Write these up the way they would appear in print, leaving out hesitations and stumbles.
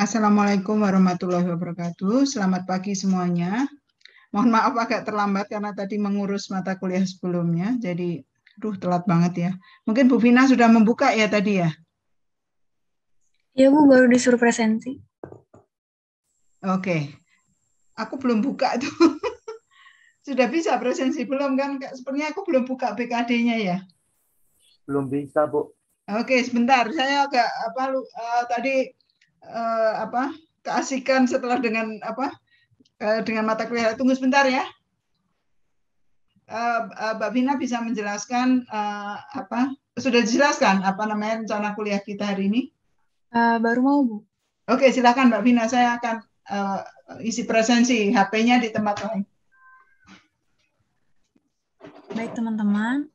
Assalamualaikum warahmatullahi wabarakatuh. Selamat pagi semuanya. Mohon maaf agak terlambat karena tadi mengurus mata kuliah sebelumnya. Jadi, telat banget ya. Mungkin Bu Vina sudah membuka ya tadi ya? Iya Bu, baru disuruh presensi. Oke. Aku belum buka tuh. Sudah bisa presensi belum kan? Sepertinya aku belum buka BKD-nya ya. Belum bisa, Bu. Oke, sebentar. Saya agak tadi keasikan setelah dengan mata kuliah. Tunggu sebentar ya. Mbak Vina bisa menjelaskan sudah dijelaskan apa namanya rencana kuliah kita hari ini? Baru mau Bu. Oke, silakan Mbak Vina. Saya akan isi presensi. HP-nya di tempat lain. Baik teman-teman,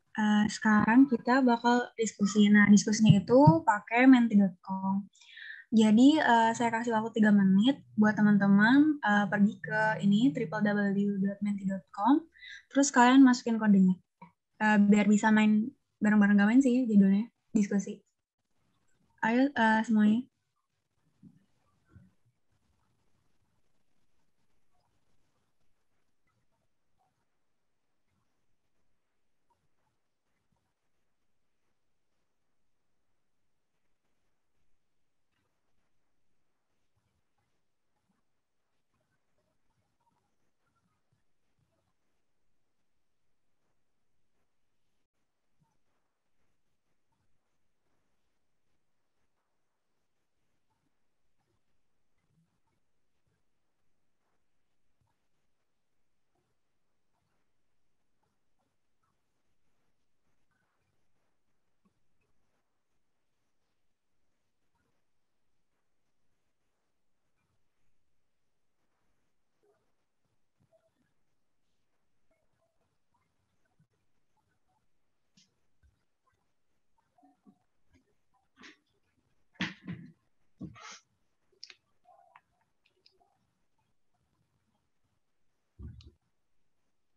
sekarang kita bakal diskusi. Nah, diskusinya itu pakai menti.com. Jadi saya kasih waktu 3 menit buat teman-teman pergi ke ini www.menti.com. Terus kalian masukin kodenya. Biar bisa main bareng-bareng, gak main sih judulnya, diskusi. Ayo semuanya.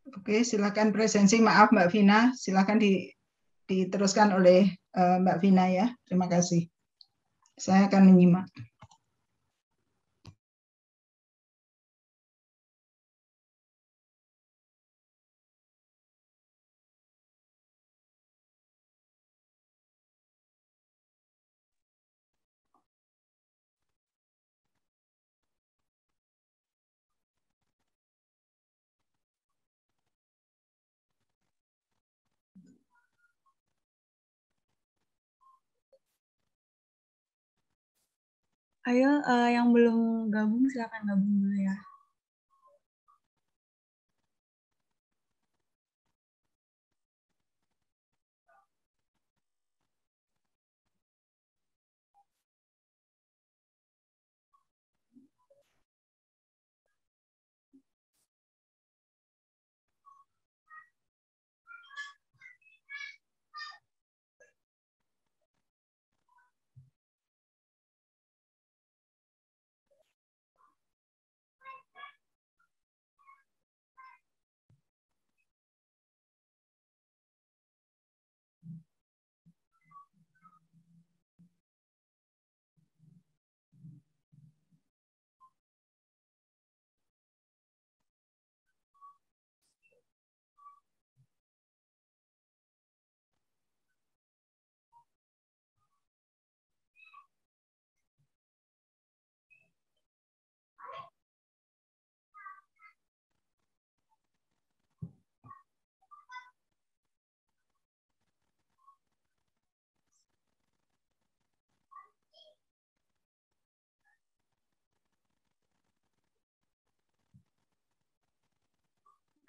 Oke, silakan presensi. Maaf Mbak Vina, silakan diteruskan oleh Mbak Vina ya. Terima kasih. Saya akan menyimak. Ayo yang belum gabung silakan gabung dulu ya.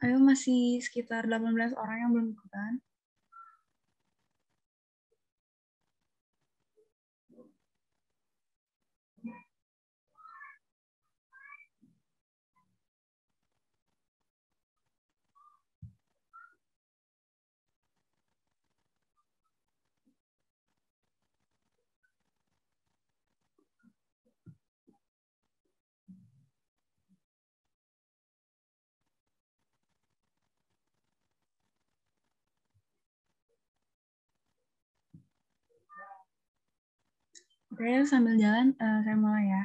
Ayo masih sekitar 18 orang yang belum ikutan. Oke, sambil jalan saya mulai ya.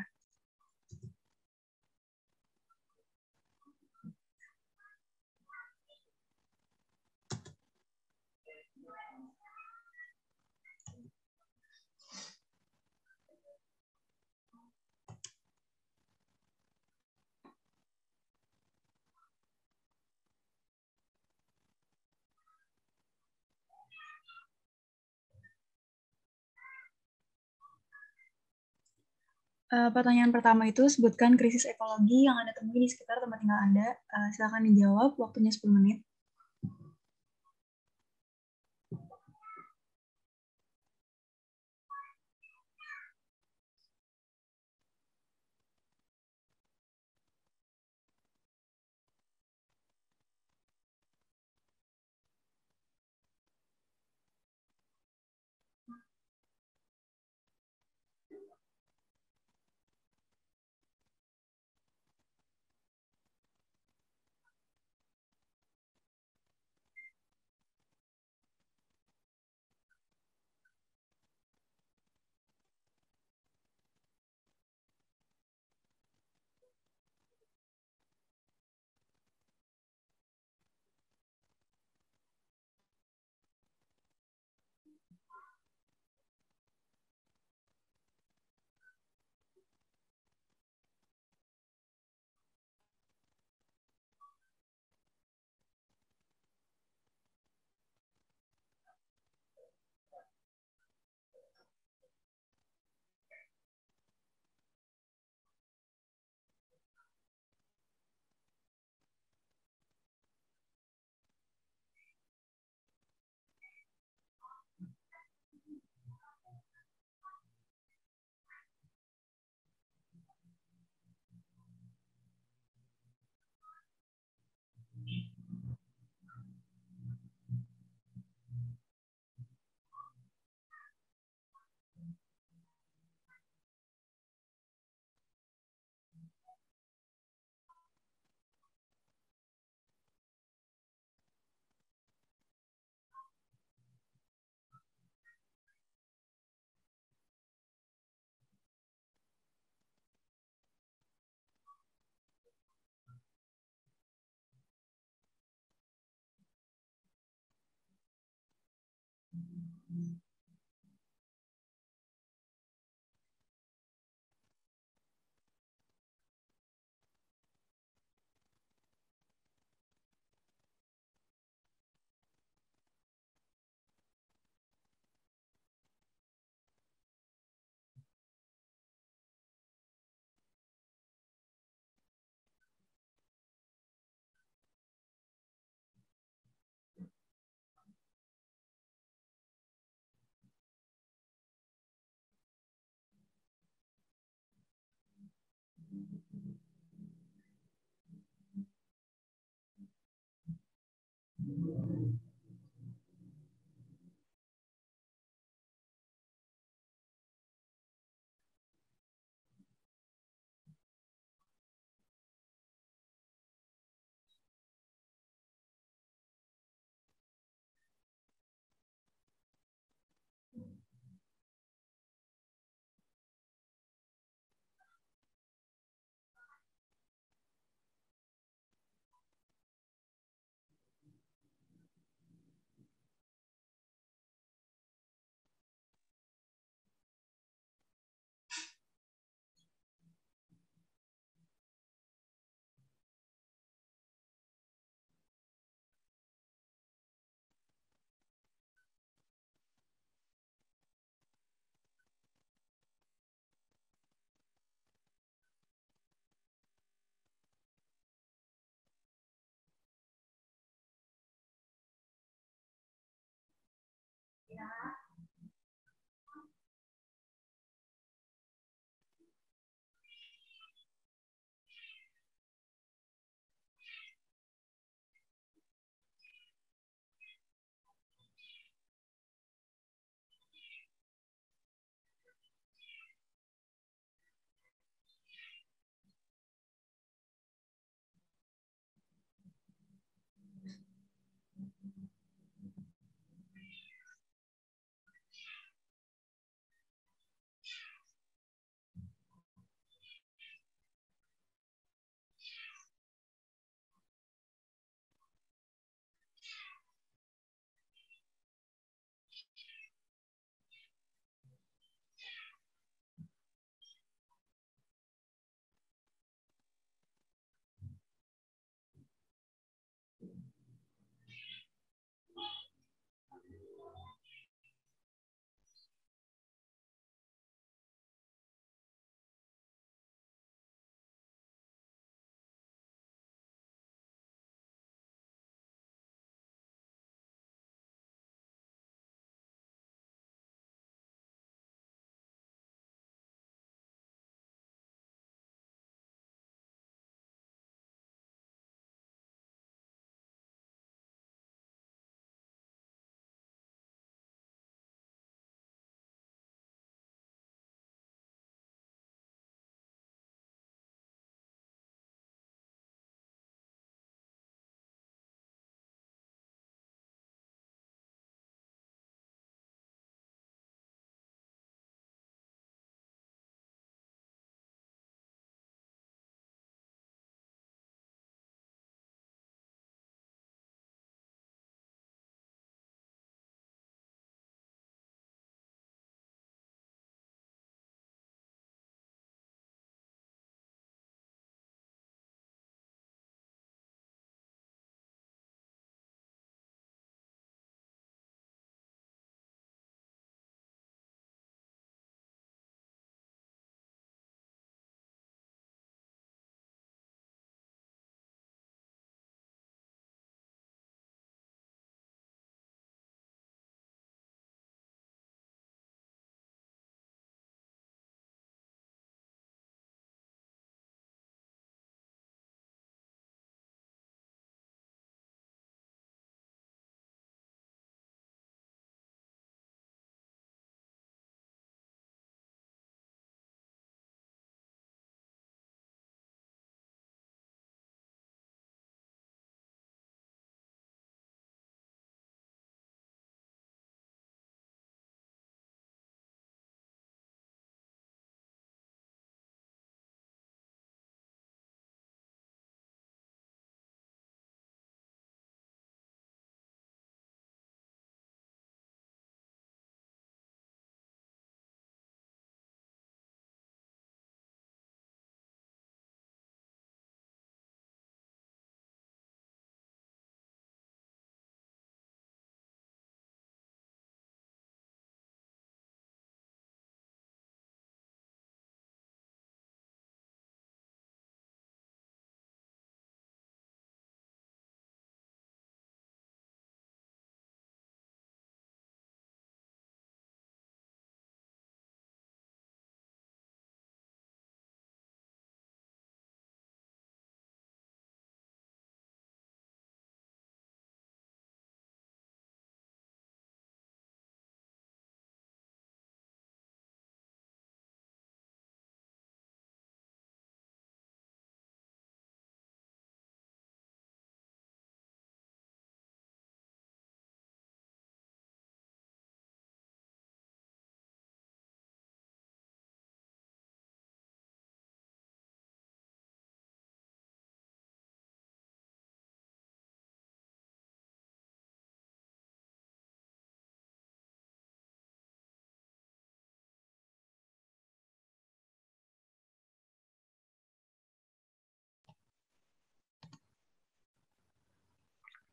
Pertanyaan pertama itu, sebutkan krisis ekologi yang Anda temui di sekitar tempat tinggal Anda. Silakan dijawab, waktunya 10 menit.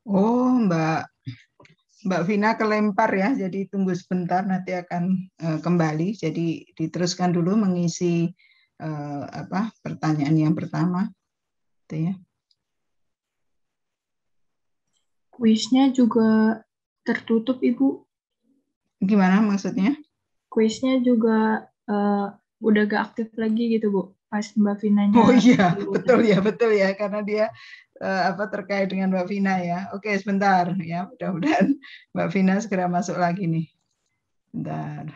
Oh, Mbak Vina kelempar ya, jadi tunggu sebentar nanti akan kembali. Jadi diteruskan dulu mengisi pertanyaan yang pertama, gitu ya. Kuisnya juga tertutup, Ibu. Gimana maksudnya? Kuisnya juga udah gak aktif lagi gitu, Bu. Pas Mbak Vinanya. Oh iya, betul ya, karena dia terkait dengan Mbak Vina ya. Oke, sebentar ya, mudah-mudahan Mbak Vina segera masuk lagi nih. Bentar.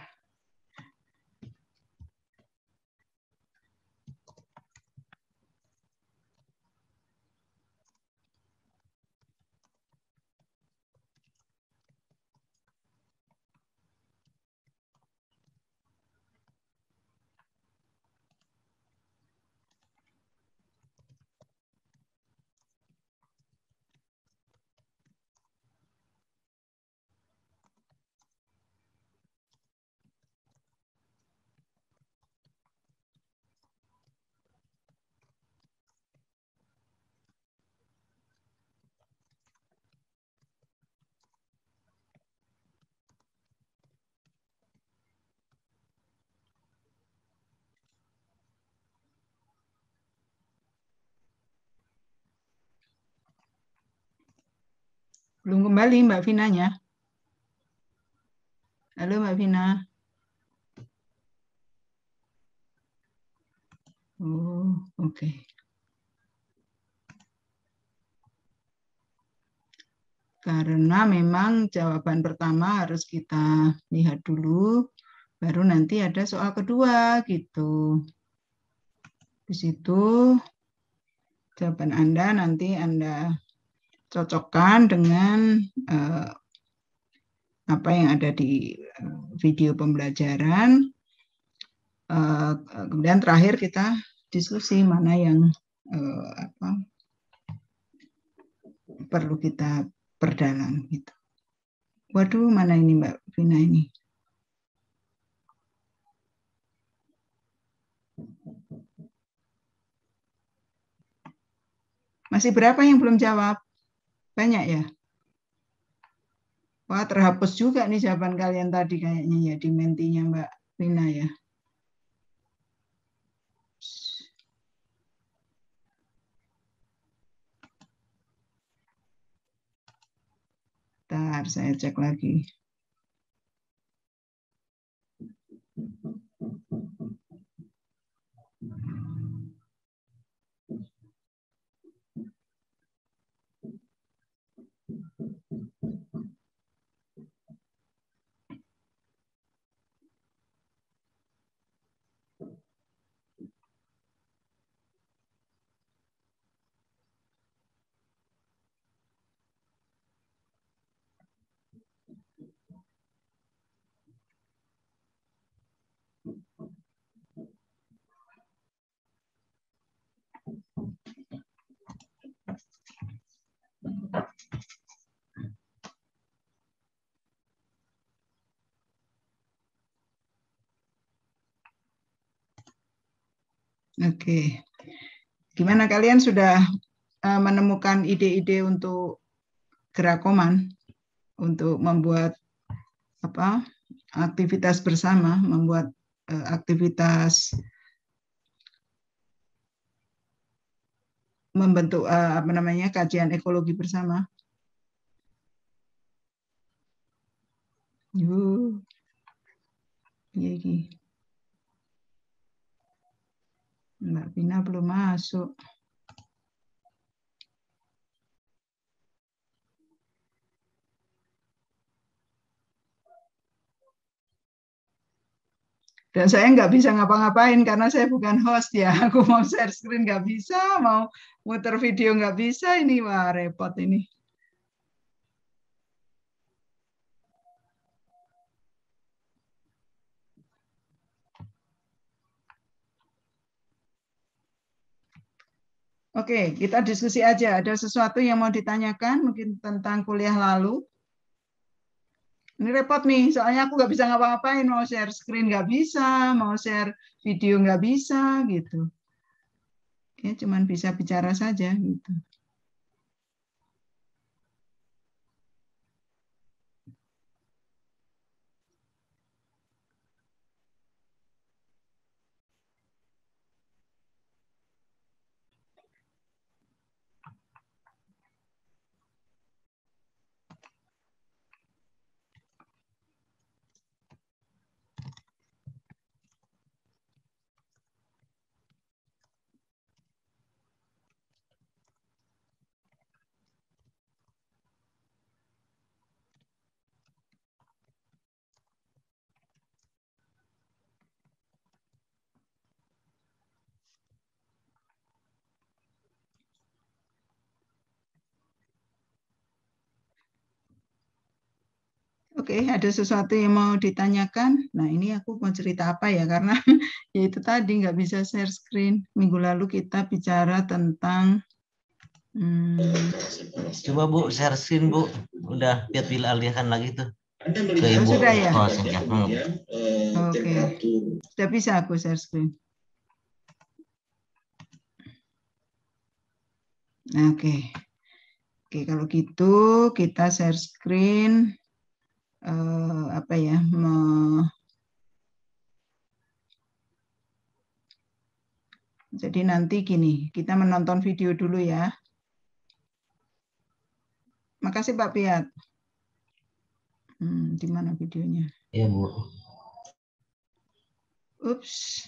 Belum kembali Mbak Vinanya. Halo Mbak Vina. Oh, oke. Karena memang jawaban pertama harus kita lihat dulu, baru nanti ada soal kedua gitu. Di situ jawaban Anda nanti Anda cocokkan dengan apa yang ada di video pembelajaran. Kemudian terakhir kita diskusi mana yang perlu kita perdalam gitu. Waduh, mana ini Mbak Vina ini? Masih berapa yang belum jawab? Banyak ya? Wah, terhapus juga nih jawaban kalian tadi kayaknya ya di mentinya Mbak Vina ya. Bentar, saya cek lagi. Oke. Gimana kalian sudah menemukan ide-ide untuk gerakoman untuk membuat aktivitas bersama, membuat aktivitas membentuk kajian ekologi bersama? Yuk. Iya. Mbak Vina belum masuk. Dan saya nggak bisa ngapa-ngapain karena saya bukan host ya. Aku mau share screen nggak bisa, mau muter video nggak bisa. Ini wah repot ini. Oke, kita diskusi aja. Ada sesuatu yang mau ditanyakan mungkin tentang kuliah lalu? Ini repot nih, soalnya aku nggak bisa ngapa-ngapain. Mau share screen nggak bisa, mau share video nggak bisa gitu. Ya, cuman bisa bicara saja gitu. Oke, ada sesuatu yang mau ditanyakan? Nah, ini aku mau cerita apa ya, karena ya itu tadi nggak bisa share screen. Minggu lalu kita bicara tentang Coba Bu, share screen Bu. Udah biar alihkan lagi tuh. Ke Ibu. sudah ya? Oh, Oke, sudah bisa aku share screen. Oke. Oke, kalau gitu kita share screen. Apa ya? Jadi nanti gini, kita menonton video dulu ya. Makasih Pak Piat. Di mana videonya? Iya Bu. Ups.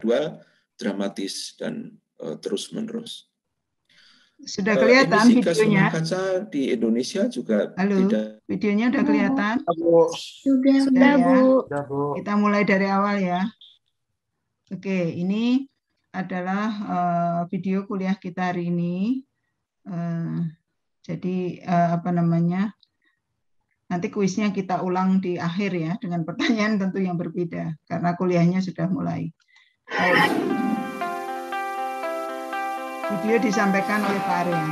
Gradual, dramatis, dan terus-menerus. Sudah kelihatan emisi gas videonya? rumah kaca di Indonesia juga Halo, tidak. videonya udah kelihatan? Sudah, ya? Bu. Kita mulai dari awal ya. Oke, ini adalah video kuliah kita hari ini. Jadi apa namanya? Nanti kuisnya kita ulang di akhir ya, dengan pertanyaan tentu yang berbeda, karena kuliahnya sudah mulai. Video disampaikan oleh Pak Arya.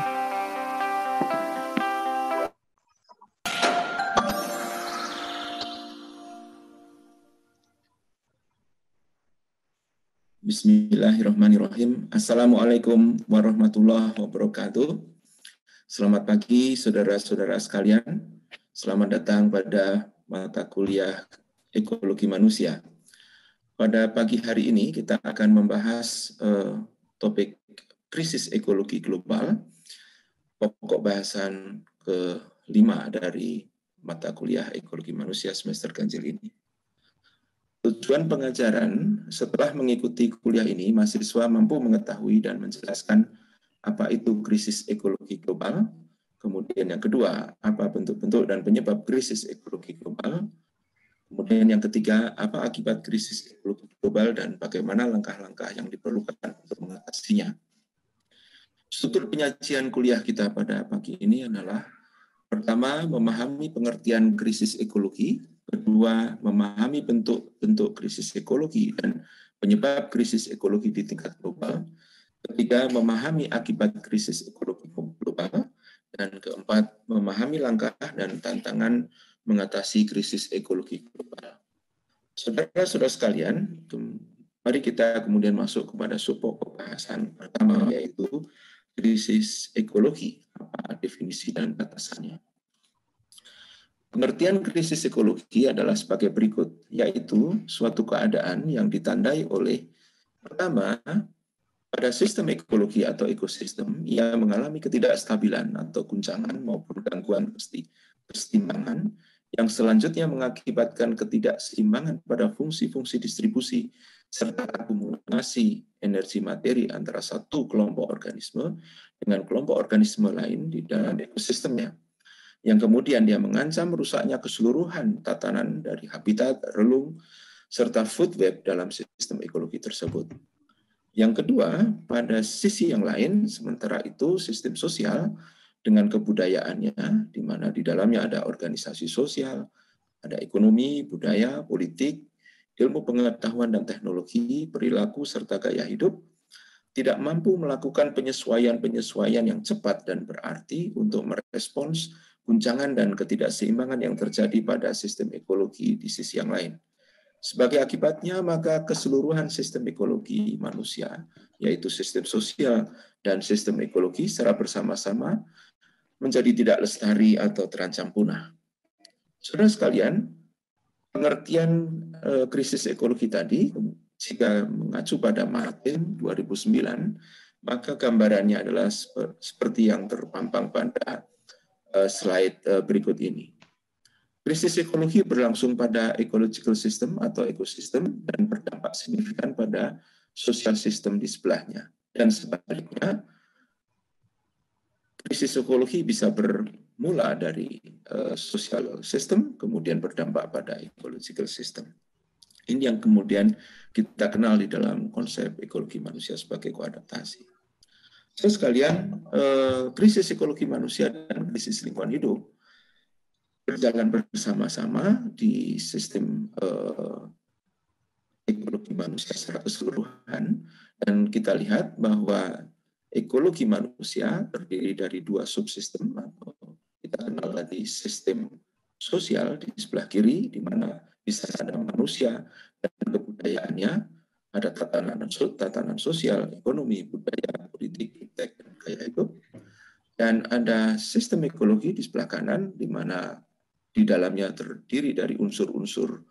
Bismillahirrahmanirrahim. Assalamualaikum warahmatullahi wabarakatuh. Selamat pagi saudara-saudara sekalian. Selamat datang pada mata kuliah Ekologi Manusia. Pada pagi hari ini kita akan membahas topik krisis ekologi global, pokok bahasan ke-5 dari mata kuliah Ekologi Manusia semester ganjil ini. Tujuan pengajaran, setelah mengikuti kuliah ini, mahasiswa mampu mengetahui dan menjelaskan apa itu krisis ekologi global, kemudian yang kedua, apa bentuk-bentuk dan penyebab krisis ekologi global, kemudian yang ketiga, apa akibat krisis ekologi global dan bagaimana langkah-langkah yang diperlukan untuk mengatasinya. Struktur penyajian kuliah kita pada pagi ini adalah pertama, memahami pengertian krisis ekologi, kedua, memahami bentuk-bentuk krisis ekologi dan penyebab krisis ekologi di tingkat global, ketiga, memahami akibat krisis ekologi global, dan keempat, memahami langkah dan tantangan mengatasi krisis ekologi global. Saudara-saudara sekalian, mari kita kemudian masuk kepada sub-pokok bahasan pertama, yaitu krisis ekologi, apa definisi dan batasannya. Pengertian krisis ekologi adalah sebagai berikut, yaitu suatu keadaan yang ditandai oleh, pertama, pada sistem ekologi atau ekosistem, ia mengalami ketidakstabilan atau guncangan maupun gangguan kesetimbangan, yang selanjutnya mengakibatkan ketidakseimbangan pada fungsi-fungsi distribusi serta akumulasi energi materi antara satu kelompok organisme dengan kelompok organisme lain di dalam ekosistemnya, yang kemudian dia mengancam rusaknya keseluruhan tatanan dari habitat, relung, serta food web dalam sistem ekologi tersebut. Yang kedua, pada sisi yang lain, sementara itu sistem sosial dengan kebudayaannya, di mana di dalamnya ada organisasi sosial, ada ekonomi, budaya, politik, ilmu pengetahuan dan teknologi, perilaku, serta gaya hidup, tidak mampu melakukan penyesuaian-penyesuaian yang cepat dan berarti untuk merespons guncangan dan ketidakseimbangan yang terjadi pada sistem ekologi di sisi yang lain. Sebagai akibatnya, maka keseluruhan sistem ekologi manusia, yaitu sistem sosial dan sistem ekologi secara bersama-sama, menjadi tidak lestari atau terancam punah. Saudara sekalian, pengertian krisis ekologi tadi, jika mengacu pada Martin 2009, maka gambarannya adalah seperti yang terpampang pada slide berikut ini. Krisis ekologi berlangsung pada ecological system atau ekosistem dan berdampak signifikan pada social system di sebelahnya. Dan sebaliknya, krisis ekologi bisa bermula dari social system, kemudian berdampak pada ecological system. Ini yang kemudian kita kenal di dalam konsep ekologi manusia sebagai koadaptasi. Terus sekalian, krisis ekologi manusia dan krisis lingkungan hidup berjalan bersama-sama di sistem ekologi manusia secara keseluruhan, dan kita lihat bahwa ekologi manusia terdiri dari dua subsistem, atau kita kenal tadi sistem sosial di sebelah kiri, di mana bisa ada manusia dan kebudayaannya, ada tatanan sosial, ekonomi, budaya, politik, iptek, dan gaya hidup, dan ada sistem ekologi di sebelah kanan, di mana di dalamnya terdiri dari unsur-unsur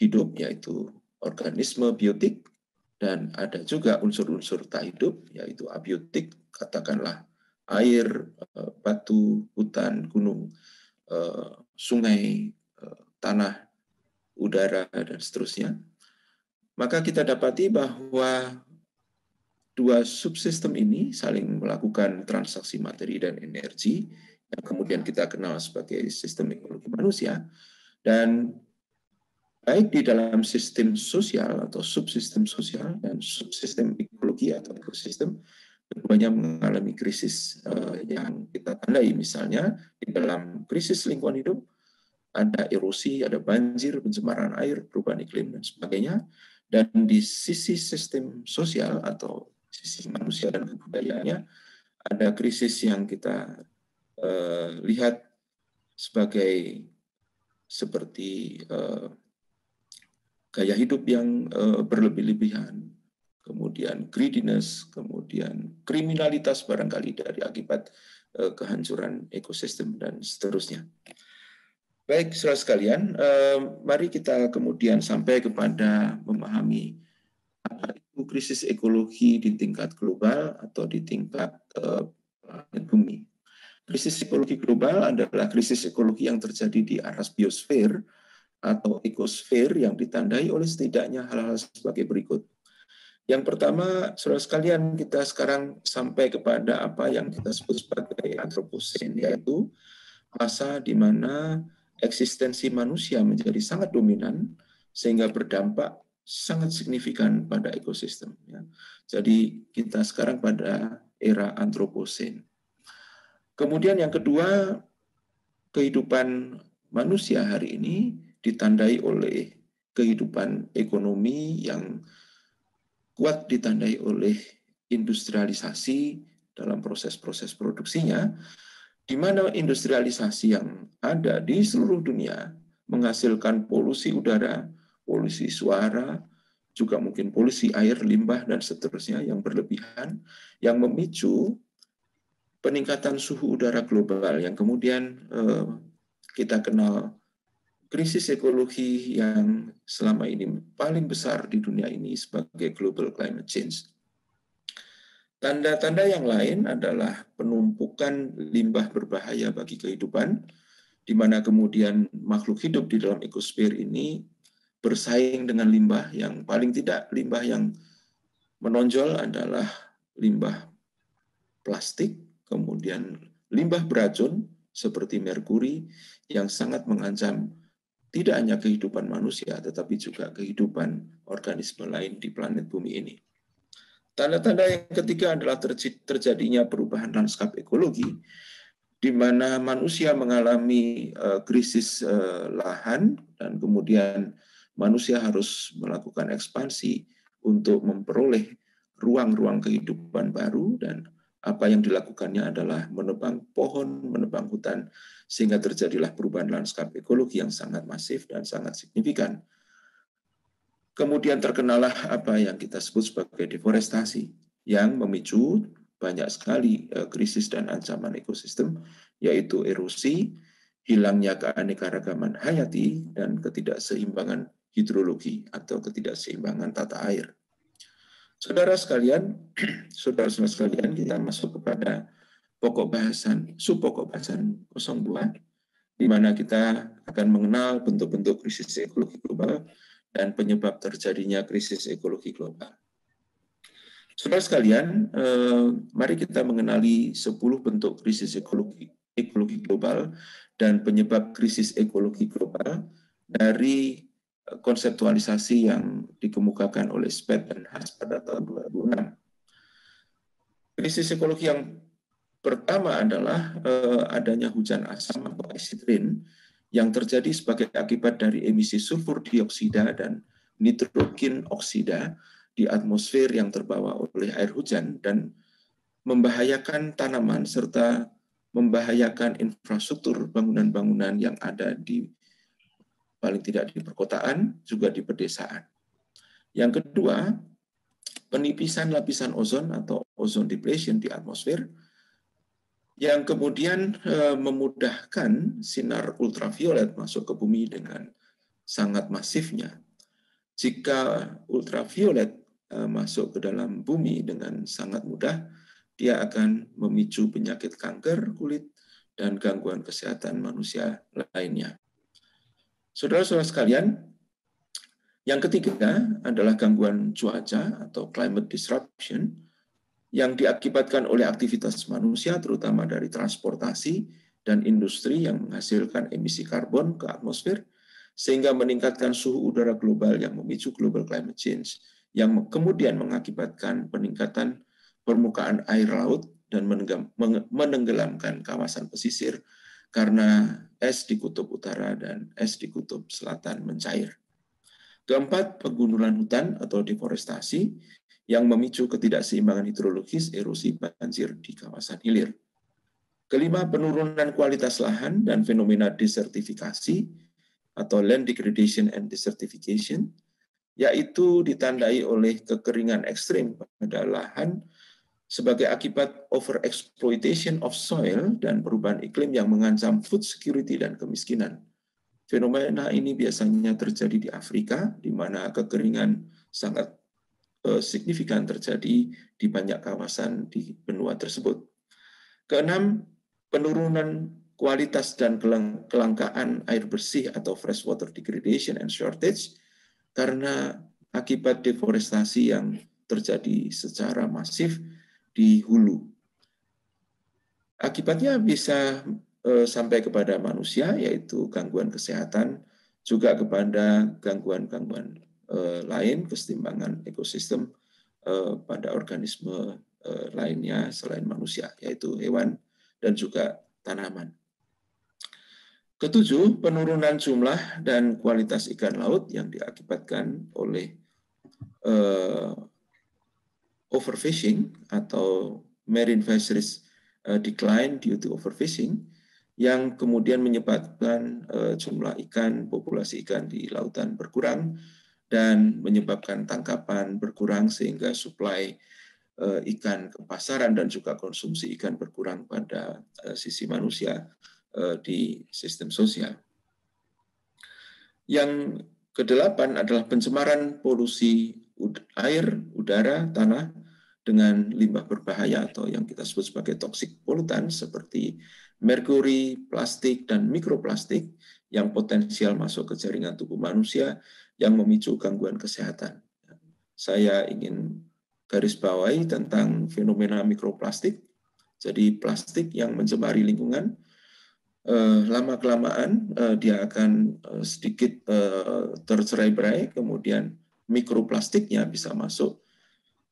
hidup, yaitu organisme biotik, dan ada juga unsur-unsur tak hidup, yaitu abiotik, katakanlah air, batu, hutan, gunung, sungai, tanah, udara, dan seterusnya. Maka kita dapati bahwa dua subsistem ini saling melakukan transaksi materi dan energi, yang kemudian kita kenal sebagai sistem ekologi manusia, dan baik di dalam sistem sosial atau subsistem sosial dan subsistem ekologi atau ekosistem, keduanya mengalami krisis yang kita tandai. Misalnya di dalam krisis lingkungan hidup ada erosi, ada banjir, pencemaran air, perubahan iklim, dan sebagainya. Dan di sisi sistem sosial atau sisi manusia dan kebudayaannya ada krisis yang kita lihat sebagai seperti gaya hidup yang berlebih-lebihan, kemudian greediness, kemudian kriminalitas barangkali dari akibat kehancuran ekosistem, dan seterusnya. Baik, saudara sekalian, mari kita kemudian sampai kepada memahami apa itu krisis ekologi di tingkat global atau di tingkat planet bumi. Krisis ekologi global adalah krisis ekologi yang terjadi di aras biosfer atau ekosfer yang ditandai oleh setidaknya hal-hal sebagai berikut. Yang pertama, saudara sekalian, kita sekarang sampai kepada apa yang kita sebut sebagai antroposen, yaitu masa di mana eksistensi manusia menjadi sangat dominan sehingga berdampak sangat signifikan pada ekosistem. Jadi kita sekarang pada era antroposen. Kemudian yang kedua, kehidupan manusia hari ini ditandai oleh kehidupan ekonomi yang kuat, ditandai oleh industrialisasi dalam proses-proses produksinya, di mana industrialisasi yang ada di seluruh dunia menghasilkan polusi udara, polusi suara, juga mungkin polusi air, limbah, dan seterusnya yang berlebihan, yang memicu peningkatan suhu udara global yang kemudian kita kenal krisis ekologi yang selama ini paling besar di dunia ini sebagai global climate change. Tanda-tanda yang lain adalah penumpukan limbah berbahaya bagi kehidupan, di mana kemudian makhluk hidup di dalam ekosfer ini bersaing dengan limbah yang paling tidak, limbah yang menonjol adalah limbah plastik, kemudian limbah beracun seperti merkuri yang sangat mengancam tidak hanya kehidupan manusia, tetapi juga kehidupan organisme lain di planet bumi ini. Tanda-tanda yang ketiga adalah terjadinya perubahan lanskap ekologi, di mana manusia mengalami krisis lahan, dan kemudian manusia harus melakukan ekspansi untuk memperoleh ruang-ruang kehidupan baru, dan apa yang dilakukannya adalah menebang pohon, menebang hutan, sehingga terjadilah perubahan lanskap ekologi yang sangat masif dan sangat signifikan. Kemudian terkenalah apa yang kita sebut sebagai deforestasi, yang memicu banyak sekali krisis dan ancaman ekosistem, yaitu erosi, hilangnya keanekaragaman hayati, dan ketidakseimbangan hidrologi atau ketidakseimbangan tata air. Saudara-saudara sekalian, kita masuk kepada pokok bahasan, subpokok bahasan 02, di mana kita akan mengenal bentuk-bentuk krisis ekologi global dan penyebab terjadinya krisis ekologi global. Saudara sekalian, mari kita mengenali 10 bentuk krisis ekologi global dan penyebab krisis ekologi global dari konseptualisasi yang dikemukakan oleh Speth dan Haas pada tahun 2006. Krisis ekologi yang pertama adalah adanya hujan asam atau acid rain yang terjadi sebagai akibat dari emisi sulfur dioksida dan nitrogen oksida di atmosfer yang terbawa oleh air hujan dan membahayakan tanaman serta membahayakan infrastruktur bangunan-bangunan yang ada di paling tidak di perkotaan, juga di pedesaan. Yang kedua, penipisan lapisan ozon atau ozone depletion di atmosfer yang kemudian memudahkan sinar ultraviolet masuk ke bumi dengan sangat masifnya. Jika ultraviolet masuk ke dalam bumi dengan sangat mudah, dia akan memicu penyakit kanker kulit dan gangguan kesehatan manusia lainnya. Saudara-saudara sekalian, yang ketiga adalah gangguan cuaca atau climate disruption yang diakibatkan oleh aktivitas manusia, terutama dari transportasi dan industri yang menghasilkan emisi karbon ke atmosfer, sehingga meningkatkan suhu udara global yang memicu global climate change, yang kemudian mengakibatkan peningkatan permukaan air laut dan menenggelamkan kawasan pesisir karena es di kutub utara dan es di kutub selatan mencair. Keempat, penggundulan hutan atau deforestasi yang memicu ketidakseimbangan hidrologis, erosi banjir di kawasan hilir. Kelima, penurunan kualitas lahan dan fenomena desertifikasi atau land degradation and desertification, yaitu ditandai oleh kekeringan ekstrim pada lahan sebagai akibat overexploitation of soil dan perubahan iklim yang mengancam food security dan kemiskinan. Fenomena ini biasanya terjadi di Afrika, di mana kekeringan sangat signifikan terjadi di banyak kawasan di benua tersebut. Keenam, penurunan kualitas dan kelangkaan air bersih atau freshwater degradation and shortage karena akibat deforestasi yang terjadi secara masif di hulu. Akibatnya bisa sampai kepada manusia, yaitu gangguan kesehatan, juga kepada gangguan-gangguan lain, kesetimbangan ekosistem pada organisme lainnya selain manusia, yaitu hewan dan juga tanaman. Ketujuh, penurunan jumlah dan kualitas ikan laut yang diakibatkan oleh overfishing atau marine fisheries decline due to overfishing, yang kemudian menyebabkan jumlah ikan, populasi ikan di lautan berkurang dan menyebabkan tangkapan berkurang sehingga suplai ikan ke pasaran dan juga konsumsi ikan berkurang pada sisi manusia di sistem sosial. Yang kedelapan adalah pencemaran polusi air, udara, tanah dengan limbah berbahaya atau yang kita sebut sebagai toxic pollutant seperti merkuri, plastik, dan mikroplastik yang potensial masuk ke jaringan tubuh manusia yang memicu gangguan kesehatan. Saya ingin garis bawahi tentang fenomena mikroplastik. Jadi plastik yang mencemari lingkungan, lama-kelamaan dia akan sedikit tercerai-berai, kemudian mikroplastiknya bisa masuk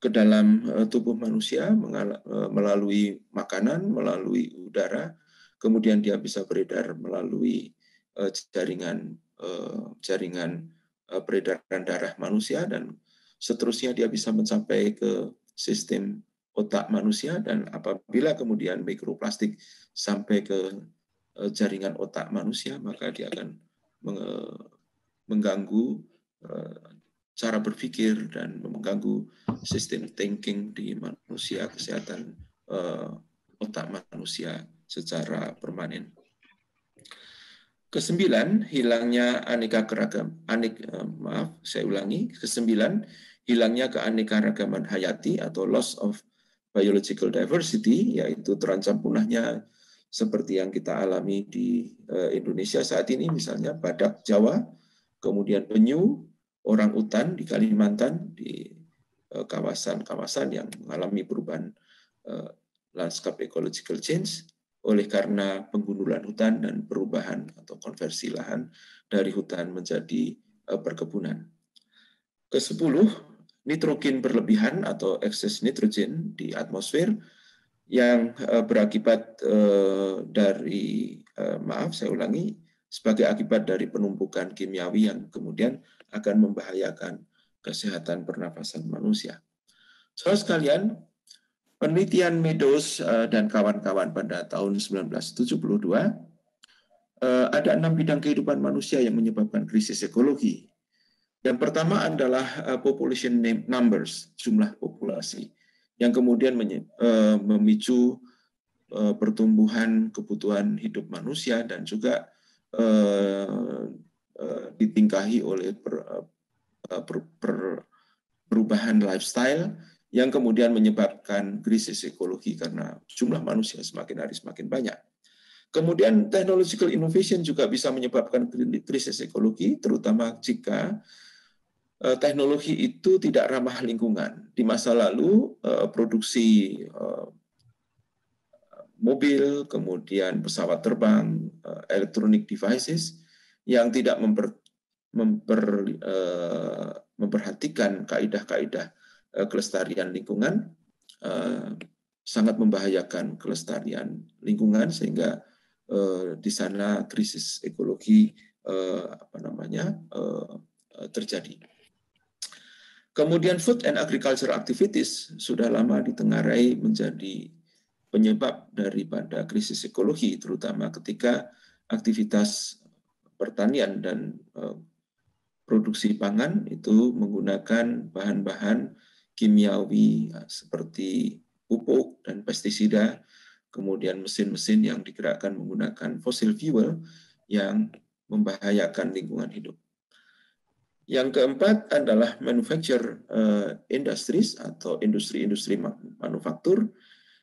ke dalam tubuh manusia melalui makanan, melalui udara, kemudian dia bisa beredar melalui jaringan peredaran darah manusia, dan seterusnya dia bisa mencapai ke sistem otak manusia, dan apabila kemudian mikroplastik sampai ke jaringan otak manusia, maka dia akan mengganggu cara berpikir dan mengganggu sistem thinking di manusia, kesehatan otak manusia secara permanen. Kesembilan, hilangnya kesembilan, hilangnya keanekaragaman hayati atau loss of biological diversity, yaitu terancam punahnya seperti yang kita alami di Indonesia saat ini, misalnya badak Jawa, kemudian penyu, orang utan di Kalimantan, di kawasan-kawasan yang mengalami perubahan landscape ecological change oleh karena penggundulan hutan dan perubahan atau konversi lahan dari hutan menjadi perkebunan. Ke-10, nitrogen berlebihan atau excess nitrogen di atmosfer yang berakibat sebagai akibat dari penumpukan kimiawi yang kemudian akan membahayakan kesehatan pernafasan manusia. Saudara sekalian, penelitian Meadows dan kawan-kawan pada tahun 1972, ada 6 bidang kehidupan manusia yang menyebabkan krisis ekologi. Yang pertama adalah population numbers, jumlah populasi, yang kemudian memicu pertumbuhan kebutuhan hidup manusia dan juga ditingkahi oleh perubahan lifestyle yang kemudian menyebabkan krisis ekologi karena jumlah manusia semakin hari semakin banyak. Kemudian technological innovation juga bisa menyebabkan krisis ekologi, terutama jika teknologi itu tidak ramah lingkungan. Di masa lalu, produksi mobil, kemudian pesawat terbang, electronic devices yang tidak memperhatikan kaidah-kaidah kelestarian lingkungan sangat membahayakan kelestarian lingkungan, sehingga di sana krisis ekologi terjadi. Kemudian food and agriculture activities sudah lama ditengarai menjadi penyebab daripada krisis ekologi, terutama ketika aktivitas pertanian dan produksi pangan itu menggunakan bahan-bahan kimiawi seperti pupuk dan pestisida, kemudian mesin-mesin yang digerakkan menggunakan fossil fuel yang membahayakan lingkungan hidup. Yang keempat adalah manufacture industries atau industri-industri manufaktur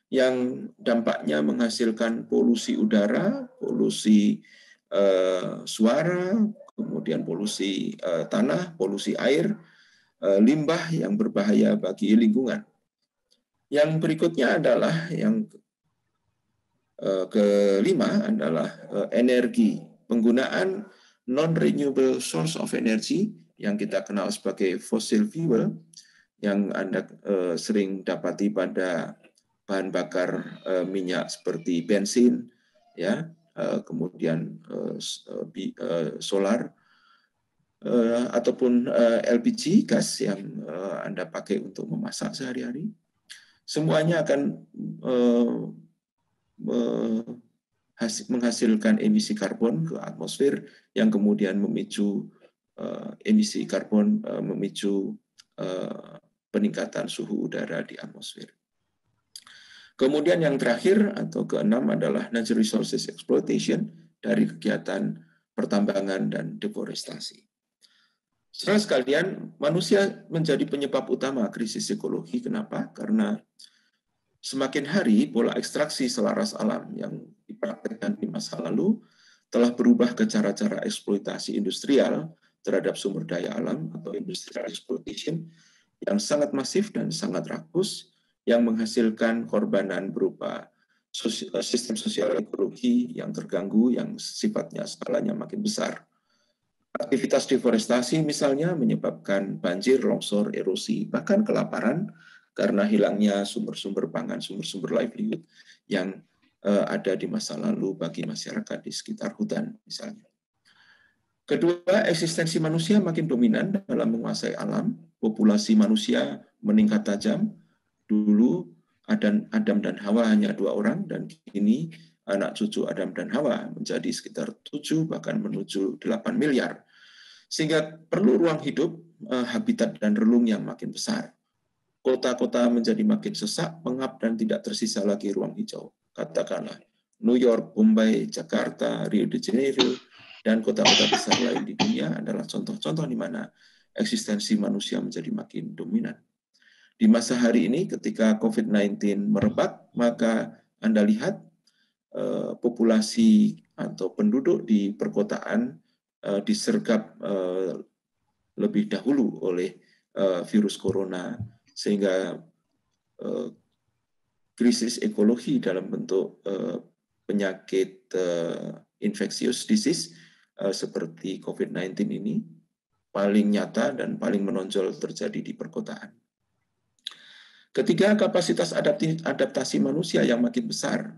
yang dampaknya menghasilkan polusi udara, polusi suara, kemudian polusi tanah, polusi air, limbah yang berbahaya bagi lingkungan. Yang berikutnya adalah yang kelima adalah energi, penggunaan non-renewable source of energy yang kita kenal sebagai fossil fuel yang Anda sering dapati pada bahan bakar minyak seperti bensin, ya, kemudian solar ataupun LPG gas yang Anda pakai untuk memasak sehari-hari. Semuanya akan menghasilkan emisi karbon ke atmosfer yang kemudian memicu emisi karbon memicu peningkatan suhu udara di atmosfer. Kemudian yang terakhir atau keenam adalah natural resources exploitation dari kegiatan pertambangan dan deforestasi. Saudara sekalian, manusia menjadi penyebab utama krisis ekologi. Kenapa? Karena semakin hari pola ekstraksi selaras alam yang dipraktikkan di masa lalu telah berubah ke cara-cara eksploitasi industrial terhadap sumber daya alam atau industrial exploitation yang sangat masif dan sangat rakus yang menghasilkan korbanan berupa sistem sosial ekologi yang terganggu yang sifatnya skalanya makin besar. Aktivitas deforestasi misalnya menyebabkan banjir, longsor, erosi, bahkan kelaparan karena hilangnya sumber-sumber pangan, sumber-sumber livelihood yang ada di masa lalu bagi masyarakat di sekitar hutan misalnya. Kedua, eksistensi manusia makin dominan dalam menguasai alam. Populasi manusia meningkat tajam. Dulu Adam dan Hawa hanya 2 orang, dan kini anak cucu Adam dan Hawa menjadi sekitar 7 bahkan menuju 8 miliar. Sehingga perlu ruang hidup, habitat dan relung yang makin besar. Kota-kota menjadi makin sesak, pengap dan tidak tersisa lagi ruang hijau. Katakanlah New York, Mumbai, Jakarta, Rio de Janeiro, dan kota-kota besar lain di dunia adalah contoh-contoh di mana eksistensi manusia menjadi makin dominan. Di masa hari ini ketika COVID-19 merebak, maka Anda lihat populasi atau penduduk di perkotaan disergap lebih dahulu oleh virus corona, sehingga krisis ekologi dalam bentuk penyakit infectious disease seperti COVID-19 ini paling nyata dan paling menonjol terjadi di perkotaan. Ketiga, kapasitas adaptasi manusia yang makin besar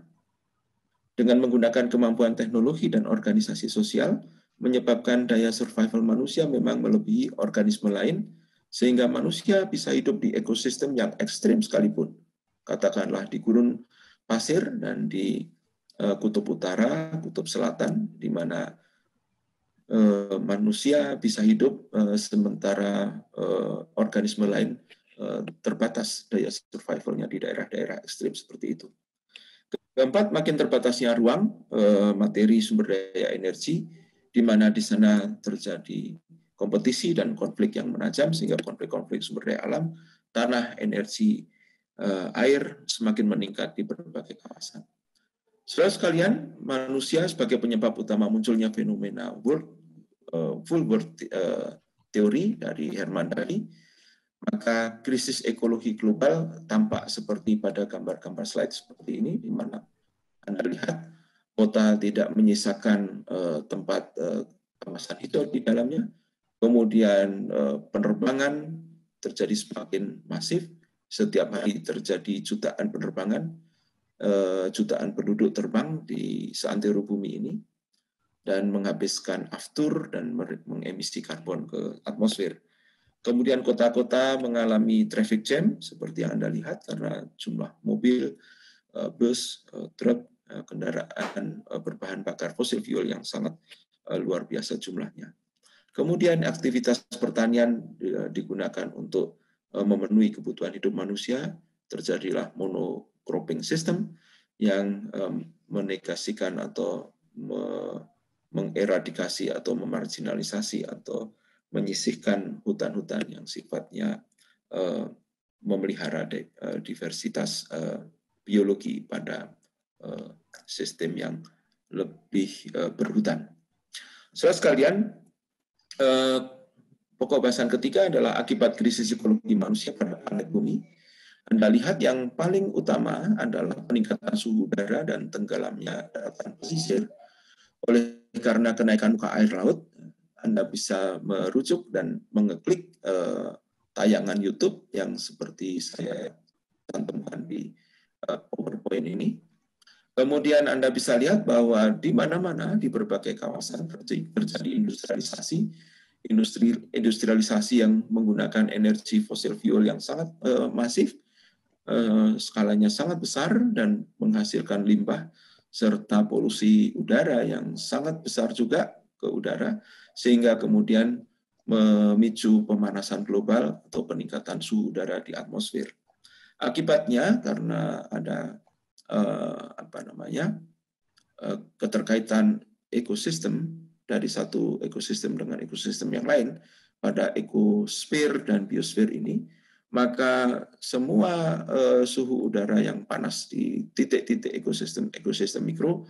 dengan menggunakan kemampuan teknologi dan organisasi sosial menyebabkan daya survival manusia memang melebihi organisme lain, sehingga manusia bisa hidup di ekosistem yang ekstrim sekalipun. Katakanlah di gurun pasir dan di kutub utara, kutub selatan, di mana manusia bisa hidup sementara organisme lain terbatas daya survivalnya di daerah-daerah ekstrim seperti itu. Keempat, makin terbatasnya ruang, materi, sumber daya energi, di mana di sana terjadi kompetisi dan konflik yang menajam, sehingga konflik-konflik sumber daya alam, tanah, energi, air semakin meningkat di berbagai kawasan. Saudara sekalian, manusia sebagai penyebab utama munculnya fenomena full world teori dari Herman Daly, maka krisis ekologi global tampak seperti pada gambar-gambar slide seperti ini, di mana Anda lihat kota tidak menyisakan tempat kawasan hijau di dalamnya, kemudian penerbangan terjadi semakin masif, setiap hari terjadi jutaan penerbangan, jutaan penduduk terbang di seantero bumi ini, dan menghabiskan aftur dan mengemisi karbon ke atmosfer. Kemudian kota-kota mengalami traffic jam seperti yang Anda lihat karena jumlah mobil, bus, truk, kendaraan berbahan bakar fosil fuel yang sangat luar biasa jumlahnya. Kemudian aktivitas pertanian digunakan untuk memenuhi kebutuhan hidup manusia, terjadilah monocropping system yang menegasikan atau mengeradikasi atau memarginalisasi atau menyisihkan hutan-hutan yang sifatnya memelihara diversitas biologi pada sistem yang lebih berhutan. Saudara sekalian, pokok bahasan ketiga adalah akibat krisis ekologi manusia pada planet bumi. Anda lihat yang paling utama adalah peningkatan suhu udara dan tenggelamnya daratan pesisir. Oleh karena kenaikan muka air laut, Anda bisa merujuk dan mengeklik tayangan YouTube yang seperti saya cantumkan di PowerPoint ini. Kemudian Anda bisa lihat bahwa di mana-mana di berbagai kawasan terjadi industrialisasi yang menggunakan energi fosil fuel yang sangat masif, skalanya sangat besar dan menghasilkan limbah serta polusi udara yang sangat besar juga ke udara, sehingga kemudian memicu pemanasan global atau peningkatan suhu udara di atmosfer. Akibatnya karena ada keterkaitan ekosistem dari satu ekosistem dengan ekosistem yang lain pada ekosfer dan biosfer ini, maka semua suhu udara yang panas di titik-titik ekosistem mikro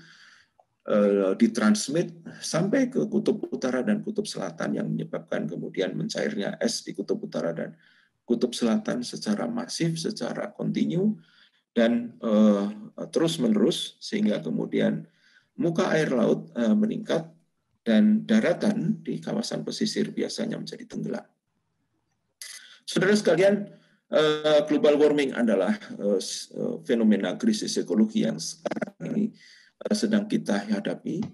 ditransmit sampai ke kutub utara dan kutub selatan, yang menyebabkan kemudian mencairnya es di kutub utara dan kutub selatan secara masif, secara kontinu, dan terus-menerus, sehingga kemudian muka air laut meningkat dan daratan di kawasan pesisir biasanya menjadi tenggelam. Saudara sekalian, global warming adalah fenomena krisis ekologi yang sekarang ini sedang kita hadapi.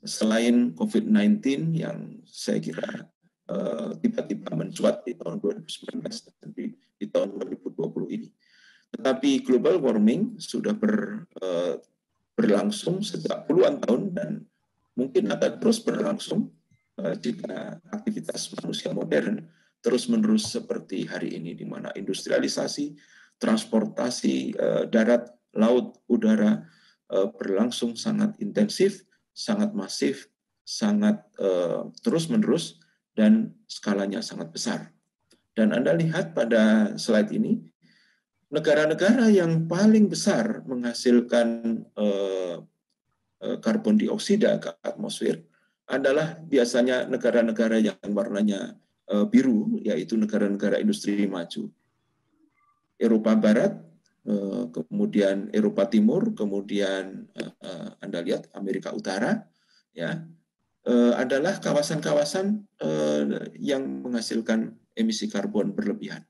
Selain COVID-19 yang saya kira tiba-tiba mencuat di tahun 2019 dan di tahun 2020 ini. Tetapi global warming sudah berlangsung sejak puluhan tahun dan mungkin akan terus berlangsung jika aktivitas manusia modern terus-menerus seperti hari ini, di mana industrialisasi, transportasi darat, laut, udara berlangsung sangat intensif, sangat masif, sangat terus-menerus, dan skalanya sangat besar. Dan Anda lihat pada slide ini, negara-negara yang paling besar menghasilkan karbon dioksida ke atmosfer adalah biasanya negara-negara yang warnanya biru, yaitu negara-negara industri maju. Eropa Barat, kemudian Eropa Timur, kemudian Anda lihat Amerika Utara, ya, adalah kawasan-kawasan yang menghasilkan emisi karbon berlebihan.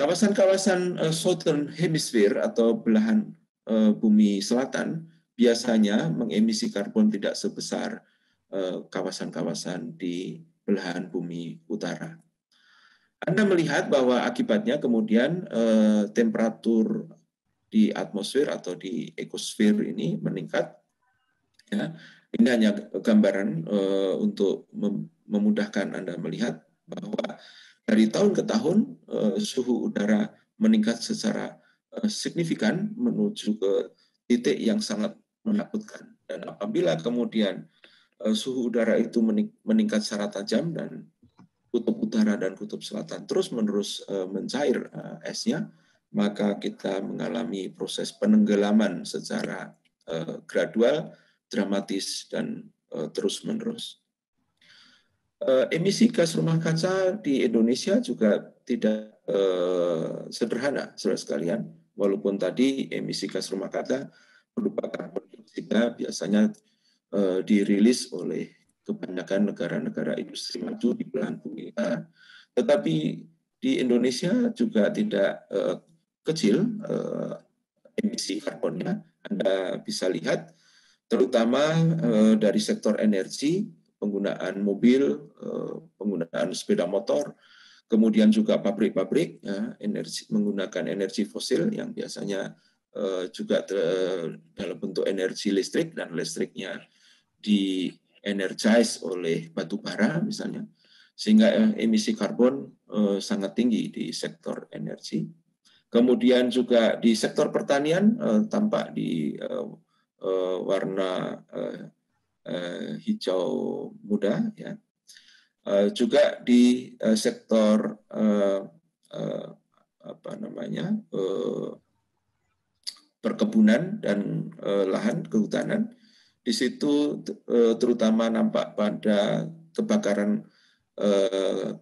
Kawasan-kawasan Southern Hemisphere atau belahan bumi selatan biasanya mengemisi karbon tidak sebesar kawasan-kawasan di belahan bumi utara. Anda melihat bahwa akibatnya kemudian temperatur di atmosfer atau di ekosfer ini meningkat. Ya, ini hanya gambaran untuk memudahkan Anda melihat bahwa dari tahun ke tahun suhu udara meningkat secara signifikan menuju ke titik yang sangat menakutkan. Dan apabila kemudian suhu udara itu meningkat secara tajam dan kutub utara dan kutub selatan terus-menerus mencair esnya, maka kita mengalami proses penenggelaman secara gradual, dramatis, dan terus-menerus. Emisi gas rumah kaca di Indonesia juga tidak sederhana, saudara sekalian. Walaupun tadi emisi gas rumah kaca berupa karbon dioksida biasanya dirilis oleh kebanyakan negara-negara industri maju di belahan bumi utara, tetapi di Indonesia juga tidak kecil emisi karbonnya. Anda bisa lihat, terutama dari sektor energi, penggunaan mobil, penggunaan sepeda motor, kemudian juga pabrik-pabrik ya, menggunakan energi fosil yang biasanya juga dalam bentuk energi listrik, dan listriknya di-energize oleh batu bara misalnya, sehingga emisi karbon sangat tinggi di sektor energi. Kemudian juga di sektor pertanian tampak di warna hijau muda, ya. Juga di sektor perkebunan dan lahan kehutanan, di situ terutama nampak pada kebakaran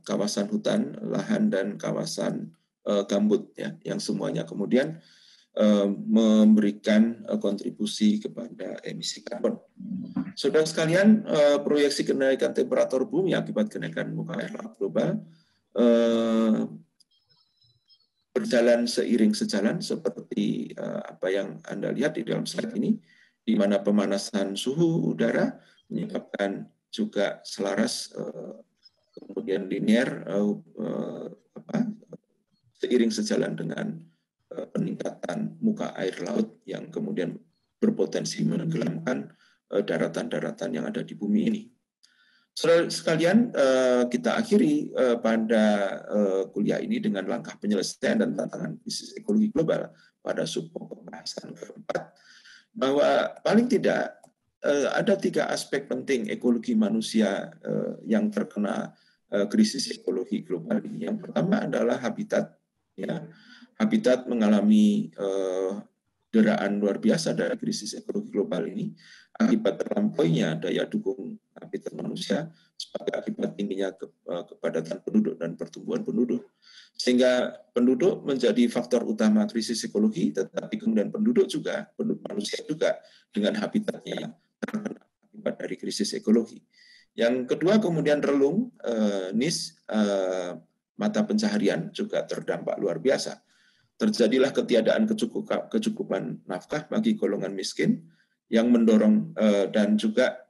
kawasan hutan, lahan, dan kawasan gambut, ya, yang semuanya kemudian memberikan kontribusi kepada emisi karbon. Saudara sekalian, proyeksi kenaikan temperatur bumi akibat kenaikan muka air laut global berjalan seiring sejalan seperti apa yang Anda lihat di dalam slide ini, di mana pemanasan suhu udara menyebabkan juga selaras kemudian linear seiring sejalan dengan peningkatan muka air laut yang kemudian berpotensi menenggelamkan daratan-daratan yang ada di bumi ini. Saudara sekalian, kita akhiri pada kuliah ini dengan langkah penyelesaian dan tantangan krisis ekologi global pada subpokok pembahasan keempat, bahwa paling tidak ada 3 aspek penting ekologi manusia yang terkena krisis ekologi global ini. Yang pertama adalah habitat. Ya, habitat mengalami deraan luar biasa dari krisis ekologi global ini akibat terlampauinya daya dukung habitat manusia sebagai akibat tingginya kepadatan penduduk dan pertumbuhan penduduk, sehingga penduduk menjadi faktor utama krisis ekologi, tetapi kemudian penduduk manusia juga dengan habitatnya terkena akibat dari krisis ekologi. Yang kedua kemudian relung, mata pencaharian juga terdampak luar biasa. Terjadilah ketiadaan kecukupan nafkah bagi golongan miskin yang mendorong dan juga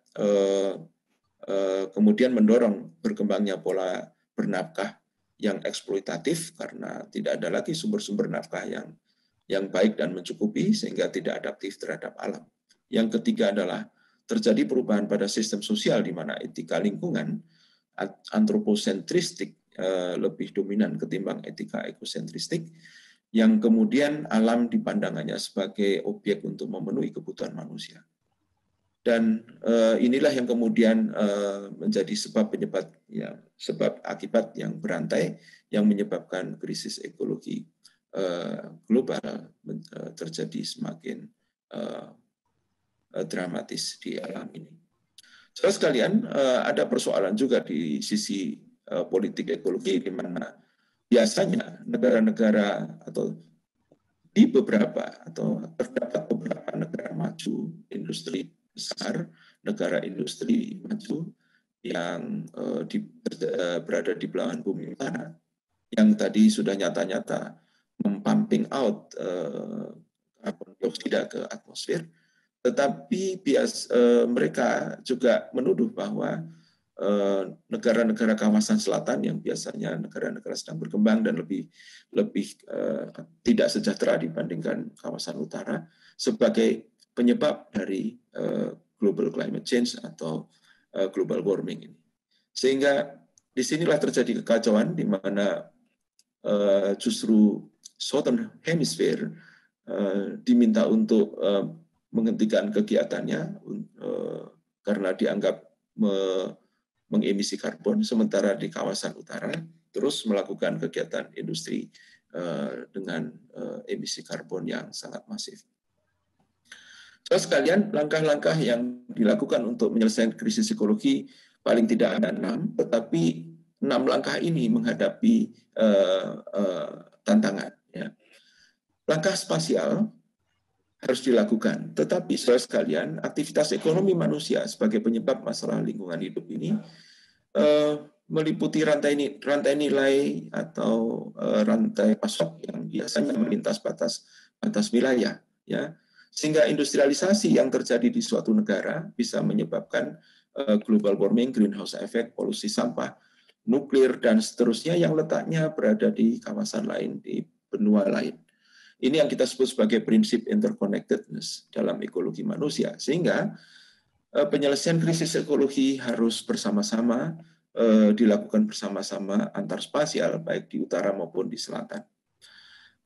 kemudian mendorong berkembangnya pola bernafkah yang eksploitatif karena tidak ada lagi sumber-sumber nafkah yang baik dan mencukupi sehingga tidak adaptif terhadap alam. Yang ketiga adalah terjadi perubahan pada sistem sosial di mana etika lingkungan antroposentristik lebih dominan ketimbang etika ekosentristik, yang kemudian alam dipandangannya sebagai objek untuk memenuhi kebutuhan manusia. Dan inilah yang kemudian menjadi sebab akibat yang berantai yang menyebabkan krisis ekologi global terjadi semakin dramatis di alam ini. Saudara sekalian, ada persoalan juga di sisi politik ekologi, di mana biasanya negara-negara atau di beberapa atau terdapat beberapa negara maju, industri besar, negara industri maju yang berada di belahan bumi utara, yang tadi sudah nyata-nyata mempamping out karbon dioksida ke atmosfer, tetapi mereka juga menuduh bahwa negara-negara kawasan selatan yang biasanya negara-negara sedang berkembang dan lebih tidak sejahtera dibandingkan kawasan utara sebagai penyebab dari global climate change atau global warming ini. Sehingga disinilah terjadi kekacauan di mana justru Southern Hemisphere diminta untuk menghentikan kegiatannya karena dianggap mengemisi karbon, sementara di kawasan utara terus melakukan kegiatan industri dengan emisi karbon yang sangat masif. Saudara sekalian, langkah-langkah yang dilakukan untuk menyelesaikan krisis ekologi paling tidak ada 6, tetapi 6 langkah ini menghadapi tantangan. Ya. Langkah spasial harus dilakukan, tetapi saudara sekalian, aktivitas ekonomi manusia sebagai penyebab masalah lingkungan hidup ini meliputi rantai nilai atau rantai pasok yang biasanya melintas batas wilayah, ya, sehingga industrialisasi yang terjadi di suatu negara bisa menyebabkan global warming, greenhouse effect, polusi sampah, nuklir dan seterusnya yang letaknya berada di kawasan lain, di benua lain. Ini yang kita sebut sebagai prinsip interconnectedness dalam ekologi manusia, sehingga penyelesaian krisis ekologi harus bersama-sama dilakukan bersama-sama antar spasial, baik di utara maupun di selatan.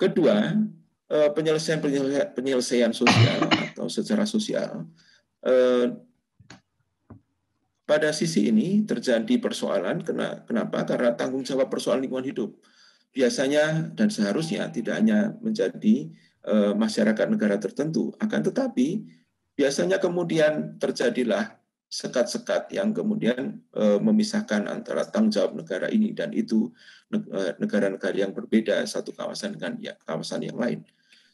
Kedua, penyelesaian sosial atau secara sosial. Pada sisi ini terjadi persoalan, kenapa? Karena tanggung jawab persoalan lingkungan hidup biasanya dan seharusnya tidak hanya menjadi masyarakat negara tertentu, akan tetapi biasanya kemudian terjadilah sekat-sekat yang kemudian memisahkan antara tanggung jawab negara ini dan itu negara-negara yang berbeda satu kawasan dengan kawasan yang lain.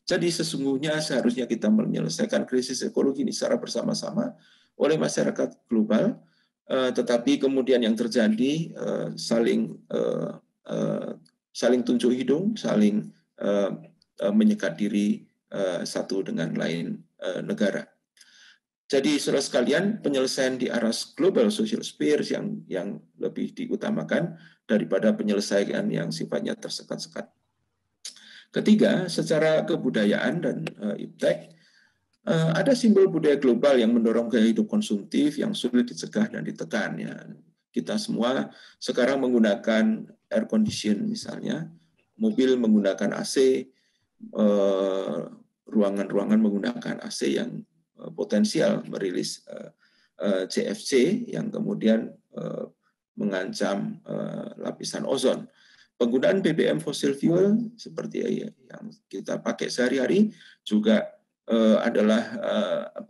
Jadi sesungguhnya seharusnya kita menyelesaikan krisis ekologi ini secara bersama-sama oleh masyarakat global, tetapi kemudian yang terjadi saling tunjuk hidung, saling menyekat diri satu dengan lain negara. Jadi saudara sekalian, penyelesaian di aras global social spheres yang lebih diutamakan daripada penyelesaian yang sifatnya tersekat-sekat. Ketiga, secara kebudayaan dan iptek, ada simbol budaya global yang mendorong gaya hidup konsumtif yang sulit dicegah dan ditekan. Ya. Kita semua sekarang menggunakan air condition misalnya, mobil menggunakan AC, ruangan-ruangan menggunakan AC yang potensial merilis CFC yang kemudian mengancam lapisan ozon. Penggunaan BBM fossil fuel seperti yang kita pakai sehari-hari juga adalah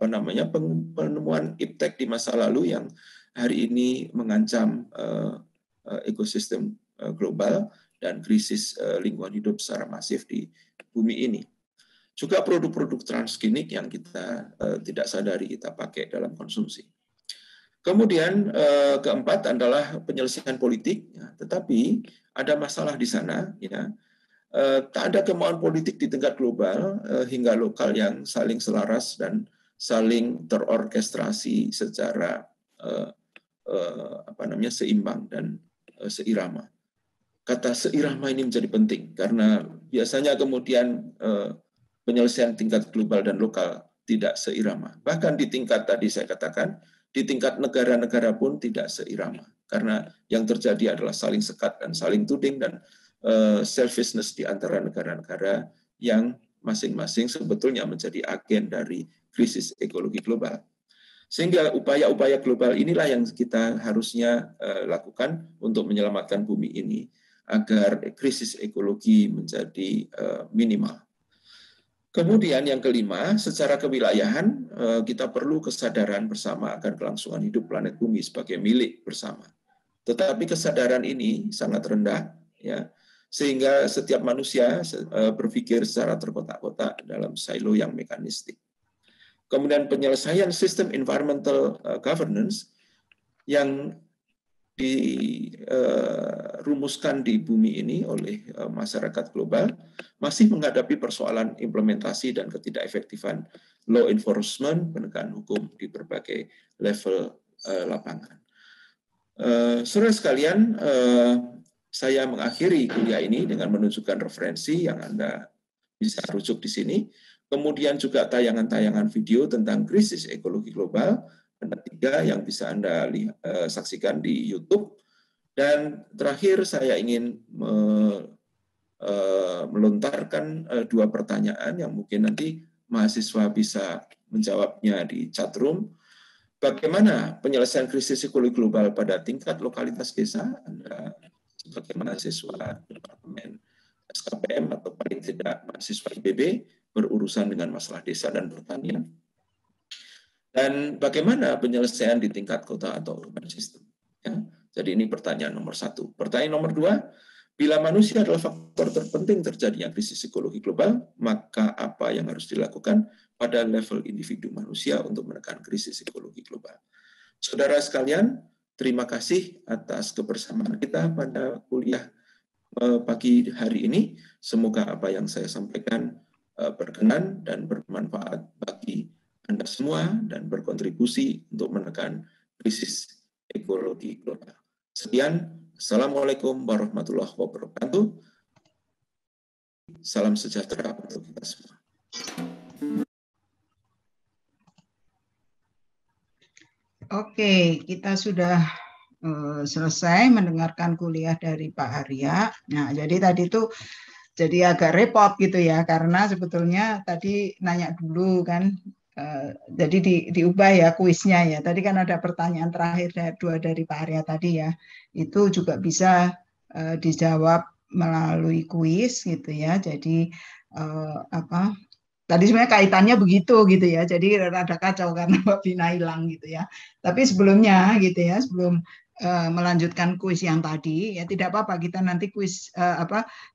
penemuan iptek di masa lalu yang hari ini mengancam ekosistem global dan krisis lingkungan hidup secara masif di bumi ini. Juga produk-produk transgenik yang kita tidak sadari kita pakai dalam konsumsi. Kemudian keempat adalah penyelesaian politik, ya, tetapi ada masalah di sana. Ya. Tak ada kemauan politik di tingkat global hingga lokal yang saling selaras dan saling terorkestrasi secara seimbang dan seirama. Kata seirama ini menjadi penting karena biasanya kemudian penyelesaian tingkat global dan lokal tidak seirama. Bahkan di tingkat tadi saya katakan, di tingkat negara-negara pun tidak seirama. Karena yang terjadi adalah saling sekat dan saling tuding dan selfishness di antara negara-negara yang masing-masing sebetulnya menjadi agen dari krisis ekologi global. Sehingga upaya-upaya global inilah yang kita harusnya lakukan untuk menyelamatkan bumi ini. agar krisis ekologi menjadi minimal. Kemudian yang kelima, secara kewilayahan kita perlu kesadaran bersama akan kelangsungan hidup planet bumi sebagai milik bersama. Tetapi kesadaran ini sangat rendah, ya, sehingga setiap manusia berpikir secara terkotak-kotak dalam silo yang mekanistik. Kemudian penyelesaian sistem environmental governance yang dirumuskan di bumi ini oleh masyarakat global masih menghadapi persoalan implementasi dan ketidakefektifan law enforcement, penegakan hukum di berbagai level lapangan. Saudara sekalian, saya mengakhiri kuliah ini dengan menunjukkan referensi yang Anda bisa rujuk di sini, kemudian juga tayangan-tayangan video tentang krisis ekologi global. Ada 3 yang bisa Anda saksikan di YouTube. Dan terakhir saya ingin melontarkan 2 pertanyaan yang mungkin nanti mahasiswa bisa menjawabnya di chat room. Bagaimana penyelesaian krisis ekologi global pada tingkat lokalitas desa? Anda sebagai mahasiswa Departemen SKPM atau paling tidak mahasiswa IPB berurusan dengan masalah desa dan pertanian. Dan bagaimana penyelesaian di tingkat kota atau urban system? Ya, jadi ini pertanyaan nomor 1. Pertanyaan nomor 2, bila manusia adalah faktor terpenting terjadinya krisis ekologi global, maka apa yang harus dilakukan pada level individu manusia untuk menekan krisis ekologi global? Saudara sekalian, terima kasih atas kebersamaan kita pada kuliah pagi hari ini. Semoga apa yang saya sampaikan berkenan dan bermanfaat bagi Anda semua dan berkontribusi untuk menekan krisis ekologi global. Sekian, Assalamualaikum warahmatullahi wabarakatuh. Salam sejahtera untuk kita semua. Oke, kita sudah selesai mendengarkan kuliah dari Pak Arya. Nah, jadi tadi itu jadi agak repot gitu ya, karena sebetulnya tadi nanya dulu kan. Jadi diubah ya kuisnya ya. Tadi kan ada pertanyaan terakhir 2 dari Pak Arya tadi ya. Itu juga bisa dijawab melalui kuis gitu ya. Jadi tadi sebenarnya kaitannya begitu gitu ya. Jadi rada kacau karena Mbak Vina hilang gitu ya. Tapi sebelumnya gitu ya, sebelum melanjutkan kuis yang tadi ya tidak apa-apa, kita nanti kuis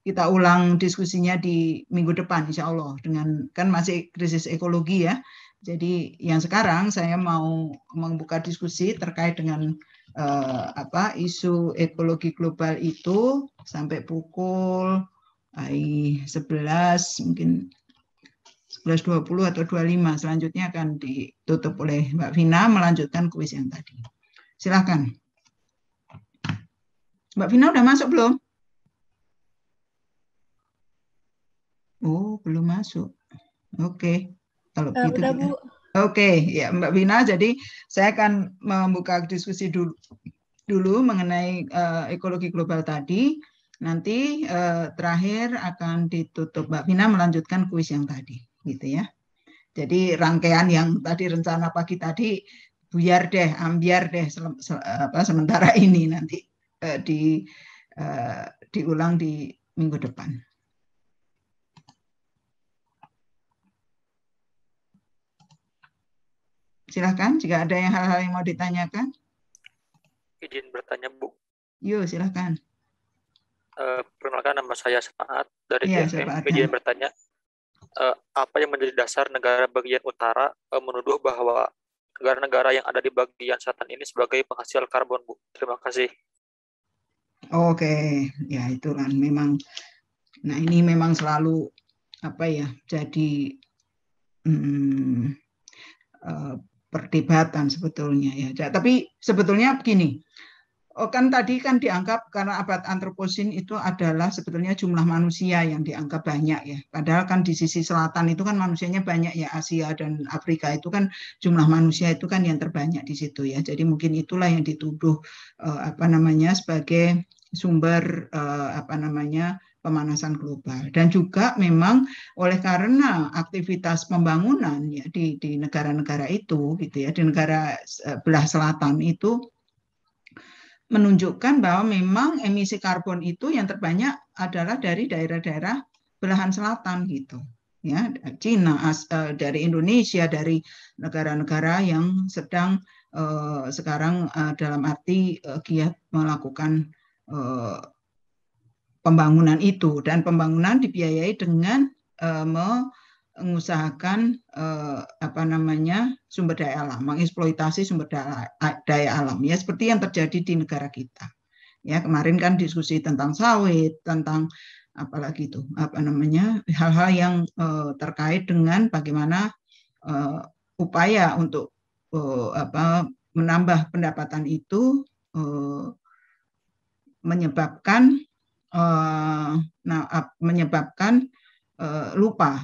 kita ulang diskusinya di minggu depan insya Allah, dengan kan masih krisis ekologi ya. Jadi yang sekarang saya mau membuka diskusi terkait dengan isu ekologi global itu sampai pukul 11 mungkin 11.20 atau 25. Selanjutnya akan ditutup oleh Mbak Vina melanjutkan kuis yang tadi. Silakan. Mbak Vina udah masuk belum? Oh, belum masuk. Oke. Kalau gitu udah, Bu. Oke, ya Mbak Vina. Jadi saya akan membuka diskusi dulu mengenai ekologi global tadi. Nanti terakhir akan ditutup Mbak Vina melanjutkan kuis yang tadi, gitu ya. Jadi rangkaian yang tadi rencana pagi tadi ambiar deh sementara ini, nanti diulang di minggu depan. Silahkan, jika ada hal-hal yang mau ditanyakan. Izin bertanya, Bu. Yuk, silahkan. Perkenalkan, nama saya Saat dari DFM. Izin bertanya, apa yang menjadi dasar negara bagian utara menuduh bahwa negara-negara yang ada di bagian selatan ini sebagai penghasil karbon, Bu? Terima kasih. Oke, ya itu kan memang. Nah ini memang selalu jadi perdebatan sebetulnya ya. Tapi sebetulnya begini, kan tadi kan dianggap karena abad antroposin itu adalah sebetulnya jumlah manusia yang dianggap banyak ya. Padahal kan di sisi selatan itu kan manusianya banyak ya, Asia dan Afrika itu kan jumlah manusia itu kan yang terbanyak di situ ya. Jadi mungkin itulah yang dituduh sebagai sumber pemanasan global. Dan juga memang oleh karena aktivitas pembangunan ya di negara-negara itu gitu ya, di negara belah selatan itu menunjukkan bahwa memang emisi karbon itu yang terbanyak adalah dari daerah-daerah belahan selatan gitu. Ya, Cina, dari Indonesia, dari negara-negara yang sedang sekarang dalam arti giat melakukan pembangunan itu, dan pembangunan dibiayai dengan mengusahakan sumber daya alam, mengeksploitasi sumber daya alam, ya seperti yang terjadi di negara kita. Ya, kemarin kan diskusi tentang sawit, tentang apalagi itu hal-hal yang terkait dengan bagaimana upaya untuk menambah pendapatan itu menyebabkan lupa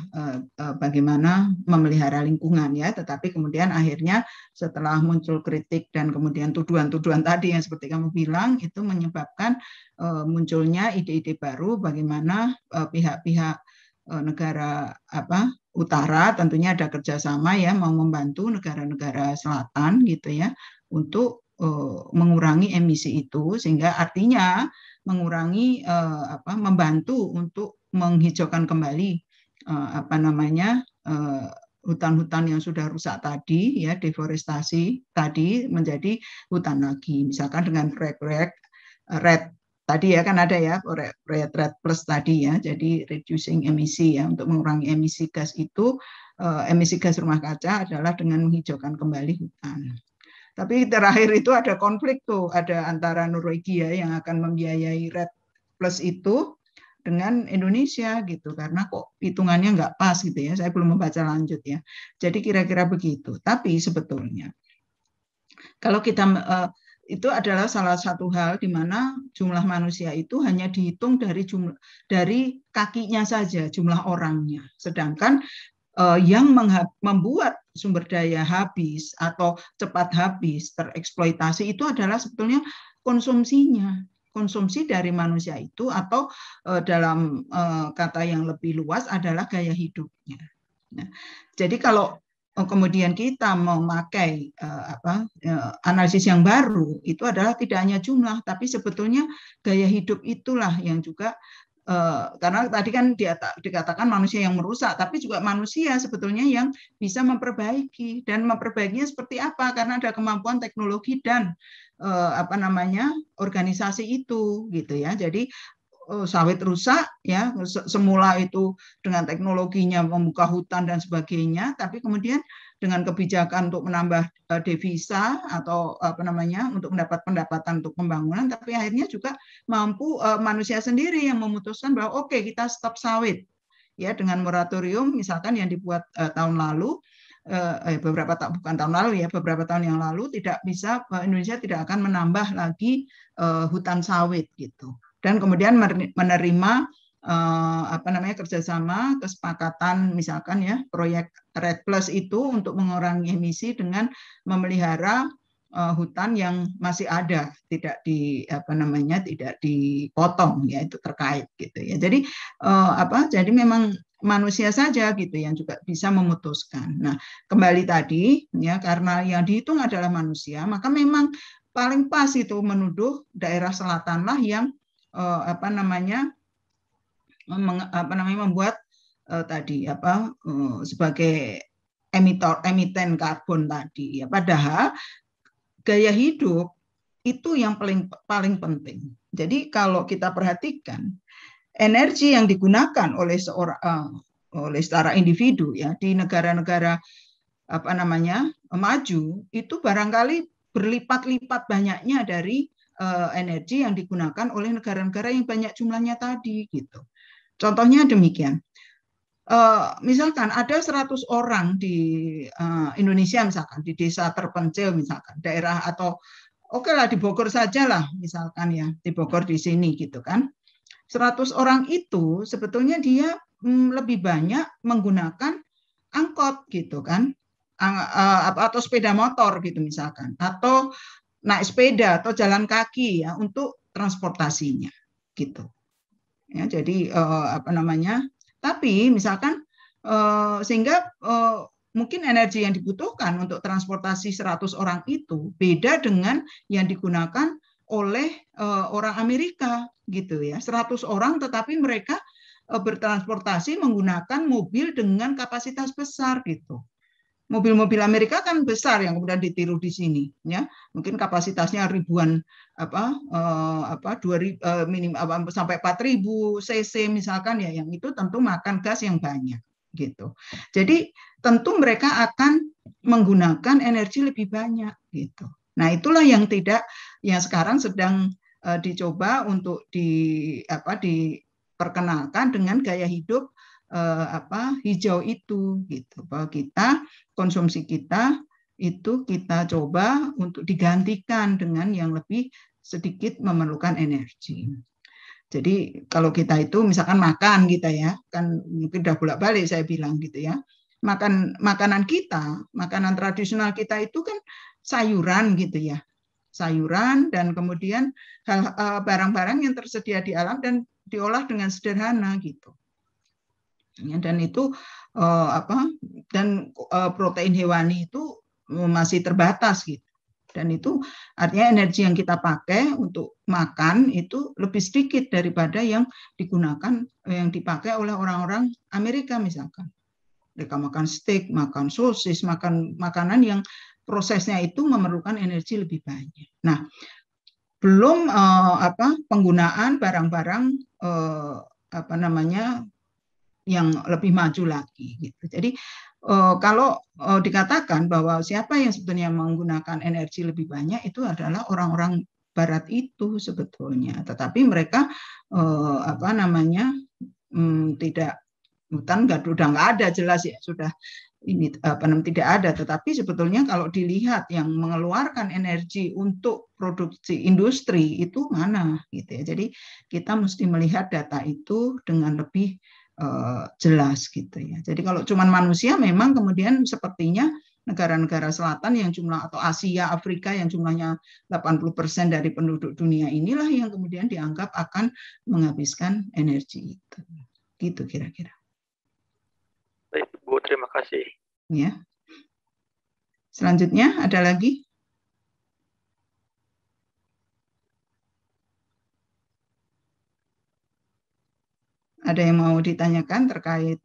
bagaimana memelihara lingkungan, ya. Tetapi kemudian akhirnya setelah muncul kritik dan kemudian tuduhan-tuduhan tadi yang seperti kamu bilang, itu menyebabkan munculnya ide-ide baru bagaimana pihak-pihak negara utara tentunya ada kerjasama, ya, mau membantu negara-negara selatan gitu, ya, untuk mengurangi emisi itu, sehingga artinya mengurangi membantu untuk menghijaukan kembali hutan-hutan yang sudah rusak tadi, ya, deforestasi tadi menjadi hutan lagi, misalkan dengan RED tadi, ya, kan ada, ya, RED plus tadi, ya, jadi reducing emisi, ya, untuk mengurangi emisi gas itu, emisi gas rumah kaca adalah dengan menghijaukan kembali hutan. Tapi terakhir itu ada konflik tuh, ada antara Norwegia yang akan membiayai RED plus itu dengan Indonesia gitu, karena kok hitungannya nggak pas gitu, ya. Saya belum membaca lanjut, ya. Jadi kira-kira begitu. Tapi sebetulnya kalau kita itu adalah salah satu hal di mana jumlah manusia itu hanya dihitung dari kakinya saja, jumlah orangnya. Sedangkan yang membuat sumber daya habis atau cepat habis, tereksploitasi, itu adalah sebetulnya konsumsinya. Konsumsi dari manusia itu, atau dalam kata yang lebih luas adalah gaya hidupnya. Nah, jadi kalau kemudian kita memakai analisis yang baru, itu adalah tidak hanya jumlah, tapi sebetulnya gaya hidup itulah yang juga, karena tadi kan dikatakan manusia yang merusak, tapi juga manusia sebetulnya yang bisa memperbaiki, dan memperbaikinya seperti apa? Karena ada kemampuan teknologi dan organisasi itu, gitu, ya. Jadi sawit rusak, ya, semula itu dengan teknologinya membuka hutan dan sebagainya, tapi kemudian dengan kebijakan untuk menambah devisa atau untuk mendapat pendapatan untuk pembangunan, tapi akhirnya juga mampu manusia sendiri yang memutuskan bahwa oke, kita stop sawit, ya, dengan moratorium misalkan yang dibuat tahun lalu, beberapa tahun yang lalu, tidak bisa, Indonesia tidak akan menambah lagi hutan sawit gitu. Dan kemudian menerima kerjasama, kesepakatan, misalkan, ya, proyek RED Plus itu untuk mengurangi emisi dengan memelihara hutan yang masih ada, tidak dipotong, ya, itu terkait gitu, ya. Jadi jadi memang manusia saja gitu yang juga bisa memutuskan. Nah, kembali tadi, ya, karena yang dihitung adalah manusia, maka memang paling pas itu menuduh daerah selatanlah yang membuat tadi sebagai emiten karbon tadi, ya. Padahal gaya hidup itu yang paling penting. Jadi kalau kita perhatikan energi yang digunakan oleh secara individu, ya, di negara-negara maju itu barangkali berlipat-lipat banyaknya dari energi yang digunakan oleh negara-negara yang banyak jumlahnya tadi gitu. Contohnya demikian. Misalkan ada 100 orang di Indonesia, misalkan di desa terpencil, misalkan daerah, atau oke lah di Bogor saja lah misalkan, ya, di Bogor di sini gitu kan. 100 orang itu sebetulnya dia lebih banyak menggunakan angkot gitu kan, atau sepeda motor gitu misalkan, atau naik sepeda atau jalan kaki, ya, untuk transportasinya gitu, ya. Jadi tapi misalkan sehingga mungkin energi yang dibutuhkan untuk transportasi 100 orang itu beda dengan yang digunakan oleh orang Amerika gitu ya. 100 orang tetapi mereka bertransportasi menggunakan mobil dengan kapasitas besar gitu. Mobil-mobil Amerika kan besar yang kemudian ditiru di sini, ya mungkin kapasitasnya ribuan sampai 4.000 cc misalkan ya, yang itu tentu makan gas yang banyak gitu. Jadi tentu mereka akan menggunakan energi lebih banyak gitu. Nah itulah yang sekarang sedang dicoba untuk diperkenalkan dengan gaya hidup hijau itu gitu, bahwa konsumsi kita itu kita coba untuk digantikan dengan yang lebih sedikit memerlukan energi. Jadi kalau kita itu misalkan makan kita ya, kan mungkin udah bolak-balik saya bilang gitu ya, makanan tradisional kita itu kan sayuran gitu ya, sayuran dan kemudian barang-barang yang tersedia di alam dan diolah dengan sederhana gitu. Dan itu protein hewani itu masih terbatas gitu. Dan itu artinya energi yang kita pakai untuk makan itu lebih sedikit daripada yang dipakai oleh orang-orang Amerika misalkan. Mereka makan steak, makan sosis, makan makanan yang prosesnya itu memerlukan energi lebih banyak. Nah, belum penggunaan barang-barang yang lebih maju lagi gitu. Jadi kalau dikatakan bahwa siapa yang sebetulnya menggunakan energi lebih banyak itu adalah orang-orang Barat itu sebetulnya, tetapi mereka tidak, udah nggak ada jelas ya, sudah ini tidak ada. Tetapi sebetulnya kalau dilihat yang mengeluarkan energi untuk produksi industri itu mana gitu ya. Jadi kita mesti melihat data itu dengan lebih jelas gitu ya. Jadi kalau cuman manusia memang kemudian sepertinya negara-negara selatan yang atau Asia, Afrika yang jumlahnya 80% dari penduduk dunia inilah yang kemudian dianggap akan menghabiskan energi itu. Gitu kira-kira. Baik, Bu, terima kasih. Ya. Selanjutnya ada lagi? Ada yang mau ditanyakan terkait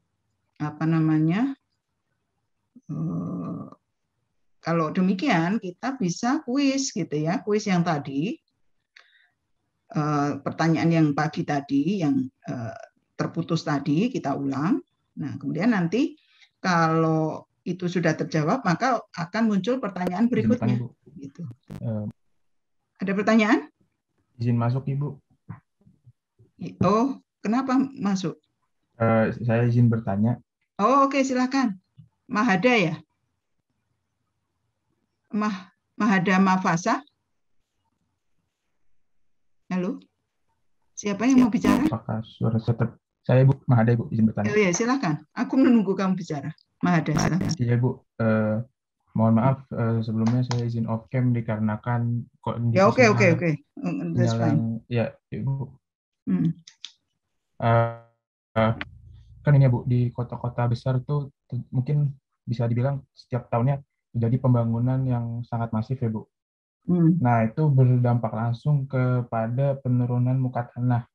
kalau demikian kita bisa kuis gitu ya, kuis yang tadi, pertanyaan yang pagi tadi yang terputus tadi kita ulang. Nah kemudian nanti kalau itu sudah terjawab maka akan muncul pertanyaan berikutnya. Gitu. Ada pertanyaan? Izin masuk Ibu. Oh, kenapa masuk? Saya izin bertanya. Oh, oke, silakan. Mahada ya? Mahada Mafasa? Halo? Siapa yang mau bicara? Apakah suara saya Bu? Mahada Ibu, izin bertanya. Oh ya, silakan. Aku menunggu kamu bicara. Mahada, silakan. Iya Bu. Mohon maaf sebelumnya saya izin off cam dikarenakan kondisi ya, oke. That's fine. Ya, Ibu. Kan ini ya Bu, di kota-kota besar tuh mungkin bisa dibilang setiap tahunnya terjadi pembangunan yang sangat masif ya Bu. Nah itu berdampak langsung kepada penurunan muka tanah.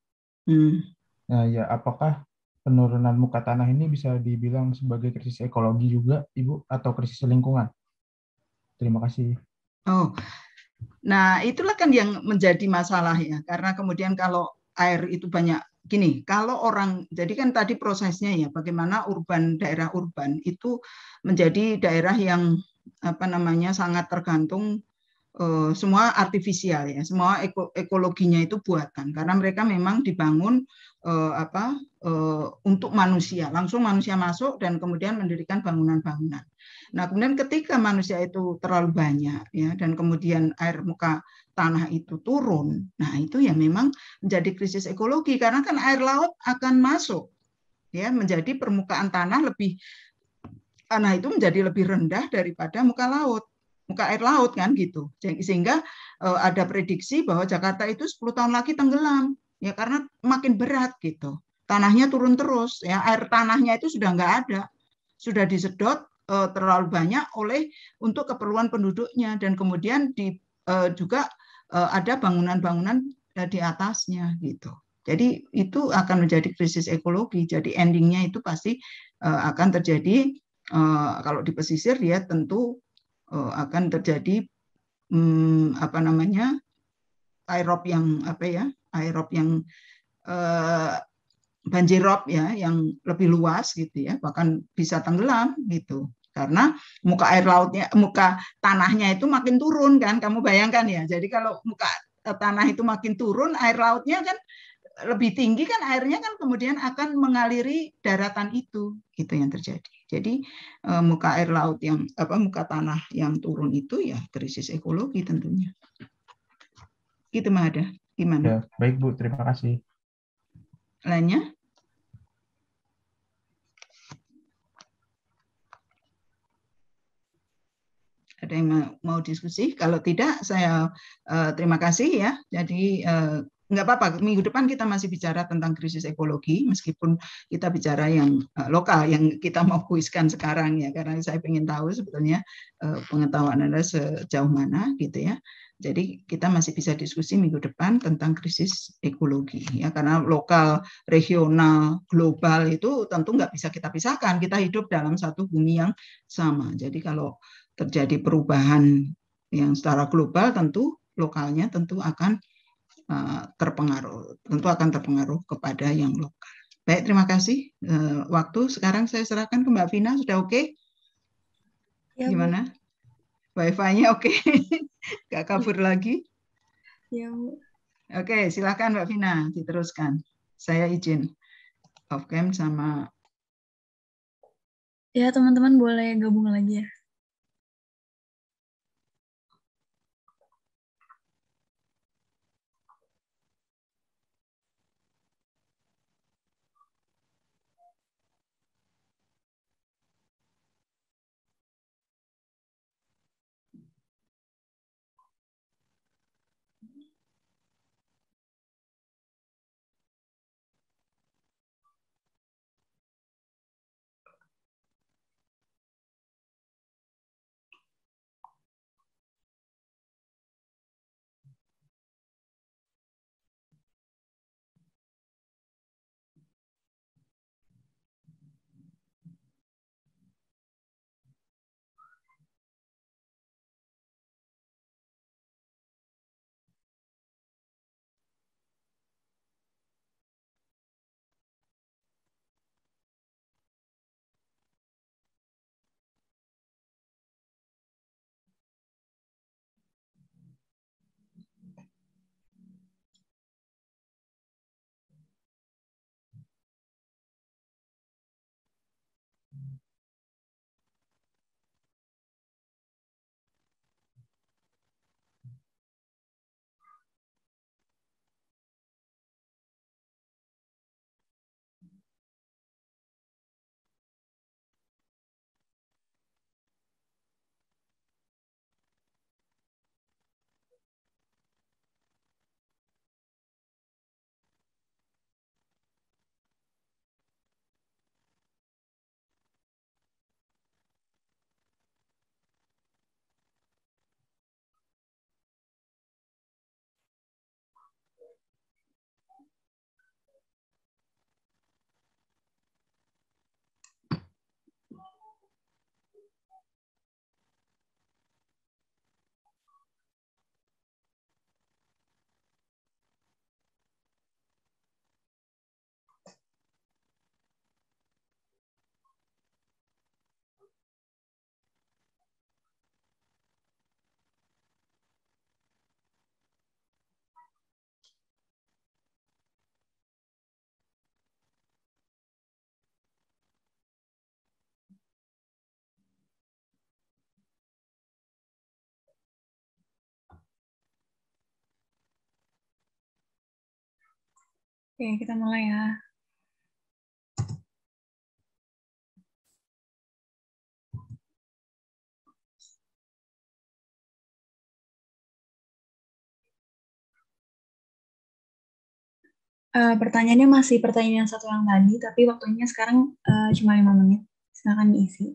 Nah ya, apakah penurunan muka tanah ini bisa dibilang sebagai krisis ekologi juga Ibu atau krisis lingkungan? Terima kasih. Oh, nah itulah kan yang menjadi masalah ya, karena kemudian kalau air itu banyak gini, kalau orang, jadi kan tadi prosesnya ya, bagaimana daerah urban itu menjadi daerah yang sangat tergantung semua artifisial ya, semua ekologinya itu buatan, karena mereka memang dibangun untuk manusia, langsung manusia masuk dan kemudian mendirikan bangunan-bangunan. Nah, kemudian ketika manusia itu terlalu banyak ya, dan kemudian air muka tanah itu turun, nah itu ya memang menjadi krisis ekologi, karena kan air laut akan masuk ya, menjadi permukaan tanah itu menjadi lebih rendah daripada muka air laut kan gitu, sehingga ada prediksi bahwa Jakarta itu 10 tahun lagi tenggelam ya, karena makin berat gitu, tanahnya turun terus ya, air tanahnya itu sudah nggak ada, sudah disedot terlalu banyak untuk keperluan penduduknya, dan kemudian juga ada bangunan-bangunan di atasnya gitu. Jadi itu akan menjadi krisis ekologi. Jadi endingnya itu pasti akan terjadi kalau di pesisir dia tentu akan terjadi apa namanya aerob yang apa ya aerob yang banjirop ya yang lebih luas gitu ya, bahkan bisa tenggelam gitu. Karena muka air lautnya, muka tanahnya itu makin turun kan, kamu bayangkan ya. Jadi kalau muka tanah itu makin turun, air lautnya kan lebih tinggi kan, airnya kan kemudian akan mengaliri daratan itu, gitu yang terjadi. Jadi muka air laut yang muka tanah yang turun itu ya krisis ekologi tentunya. Gitu Mbak Ada, gimana? Ya, baik Bu, terima kasih. Lainnya? Ada yang mau diskusi? Kalau tidak, saya terima kasih ya. Jadi nggak apa-apa, minggu depan kita masih bicara tentang krisis ekologi, meskipun kita bicara yang lokal, yang kita mau kuiskan sekarang ya, karena saya ingin tahu sebetulnya pengetahuan Anda sejauh mana gitu ya. Jadi kita masih bisa diskusi minggu depan tentang krisis ekologi ya, karena lokal, regional, global itu tentu nggak bisa kita pisahkan. Kita hidup dalam satu bumi yang sama. Jadi kalau terjadi perubahan yang secara global, tentu lokalnya tentu akan terpengaruh kepada yang lokal. Baik, terima kasih. Waktu sekarang saya serahkan ke Mbak Vina, sudah oke? Ya, gimana? Wi-Fi-nya oke? Gak kabur lagi? Ya, Bu. Oke, silakan Mbak Vina, diteruskan. Saya izin off cam sama. Ya, teman-teman boleh gabung lagi ya. Oke, kita mulai ya. Pertanyaannya masih pertanyaan yang satu yang tadi, tapi waktunya sekarang cuma 5 menit. Silakan diisi.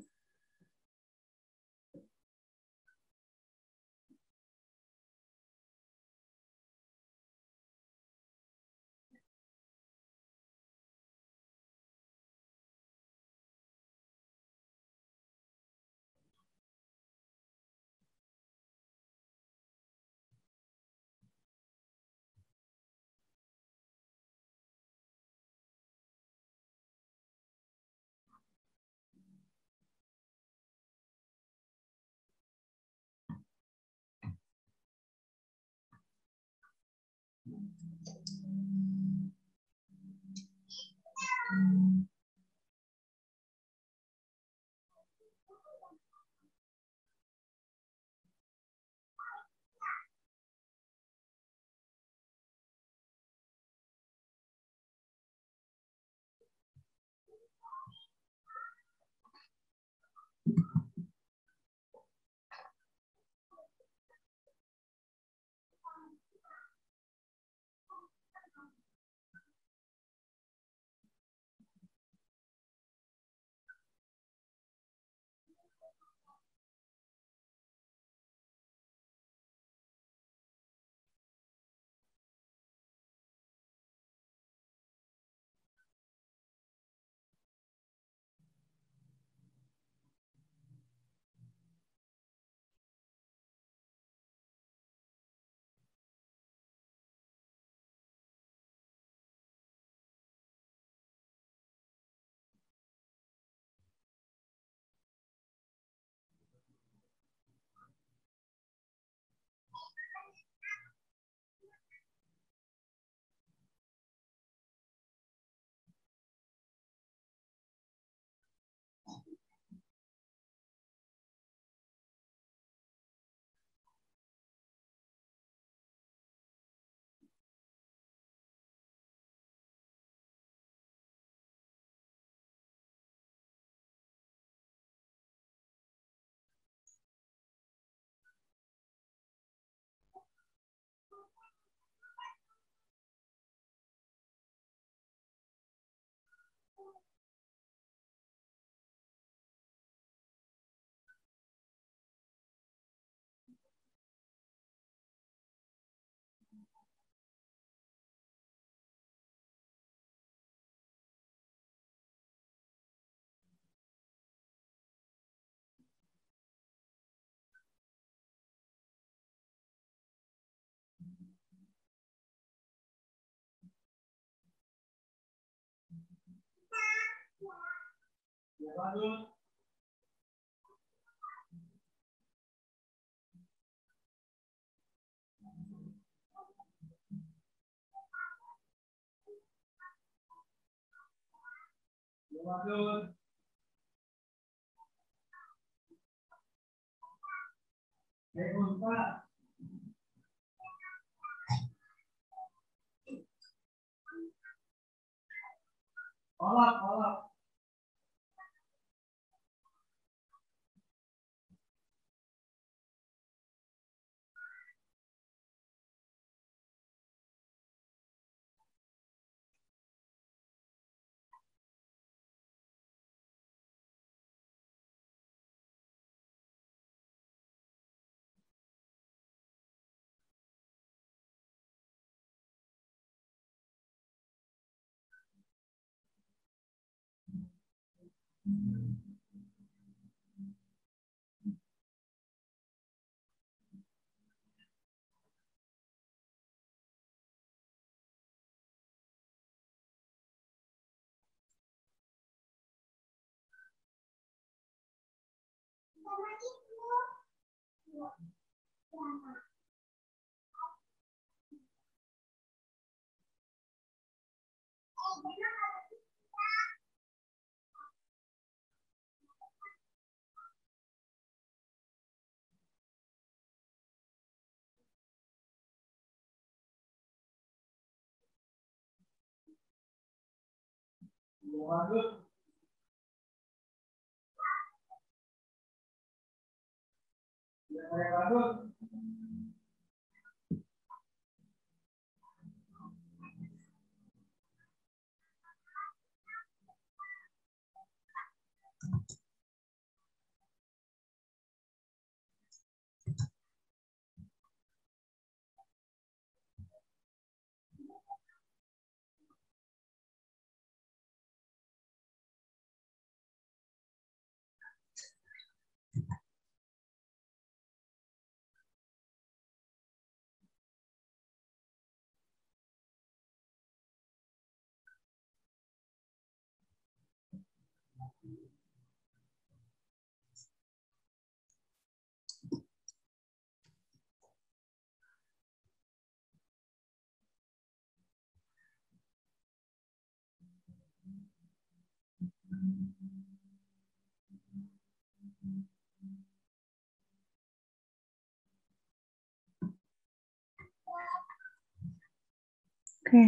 Oke.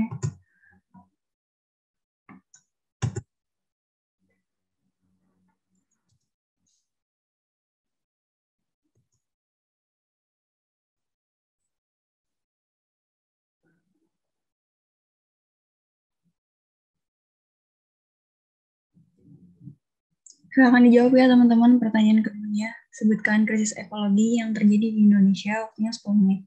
Silahkan dijawab ya teman-teman pertanyaan keduanya. Sebutkan krisis ekologi yang terjadi di Indonesia, waktunya 10 menit.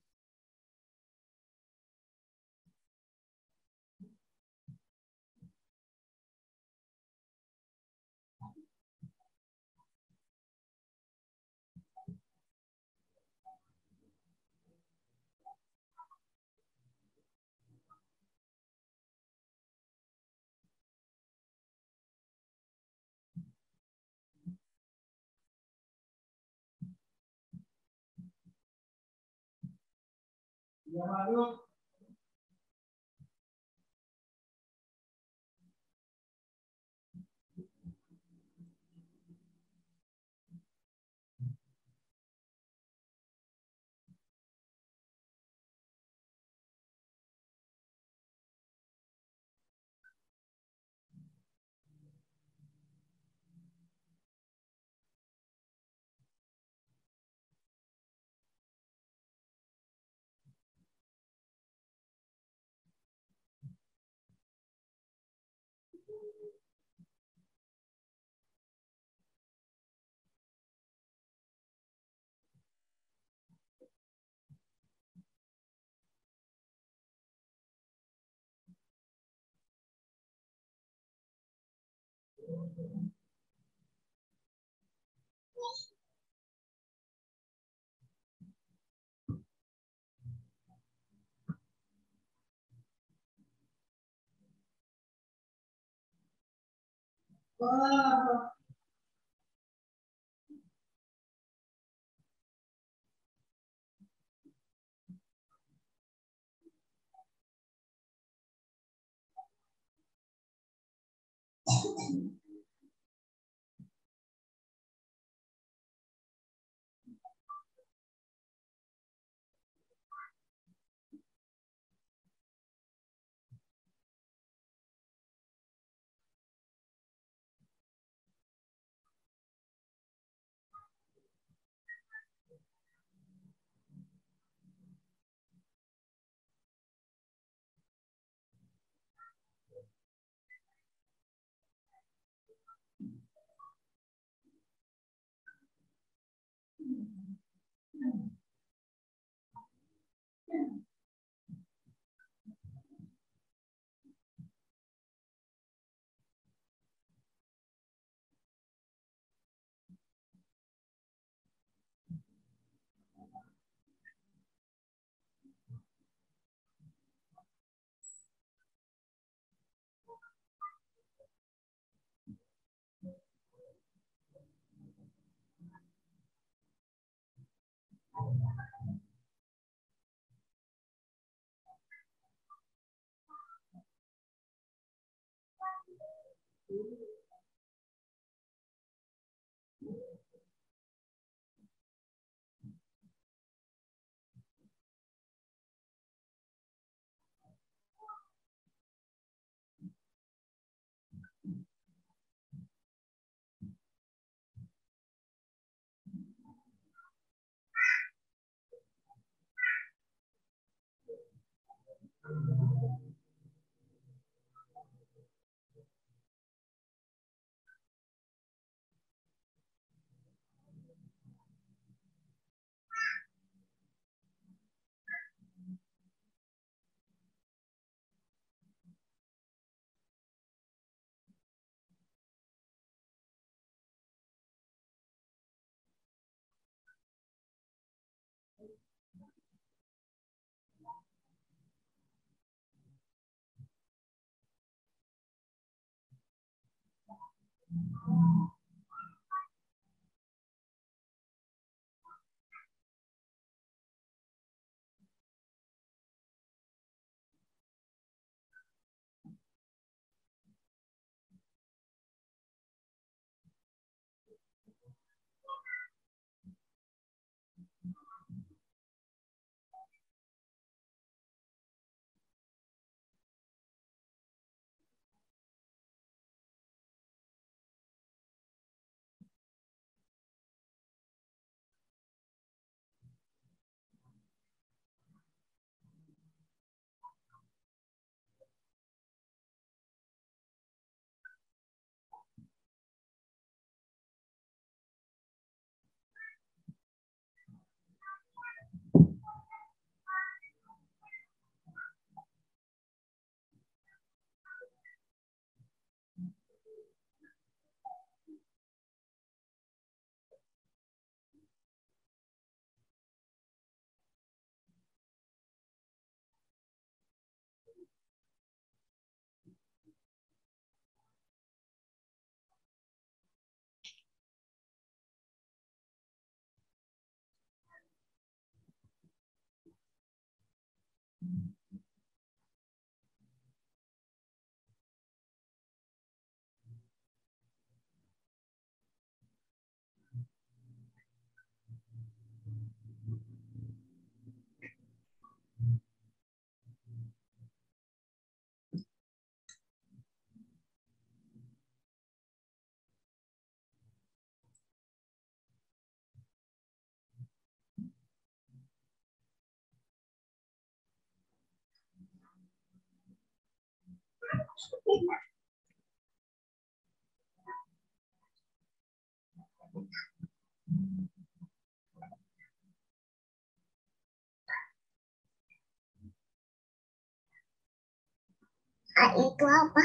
AI itu apa?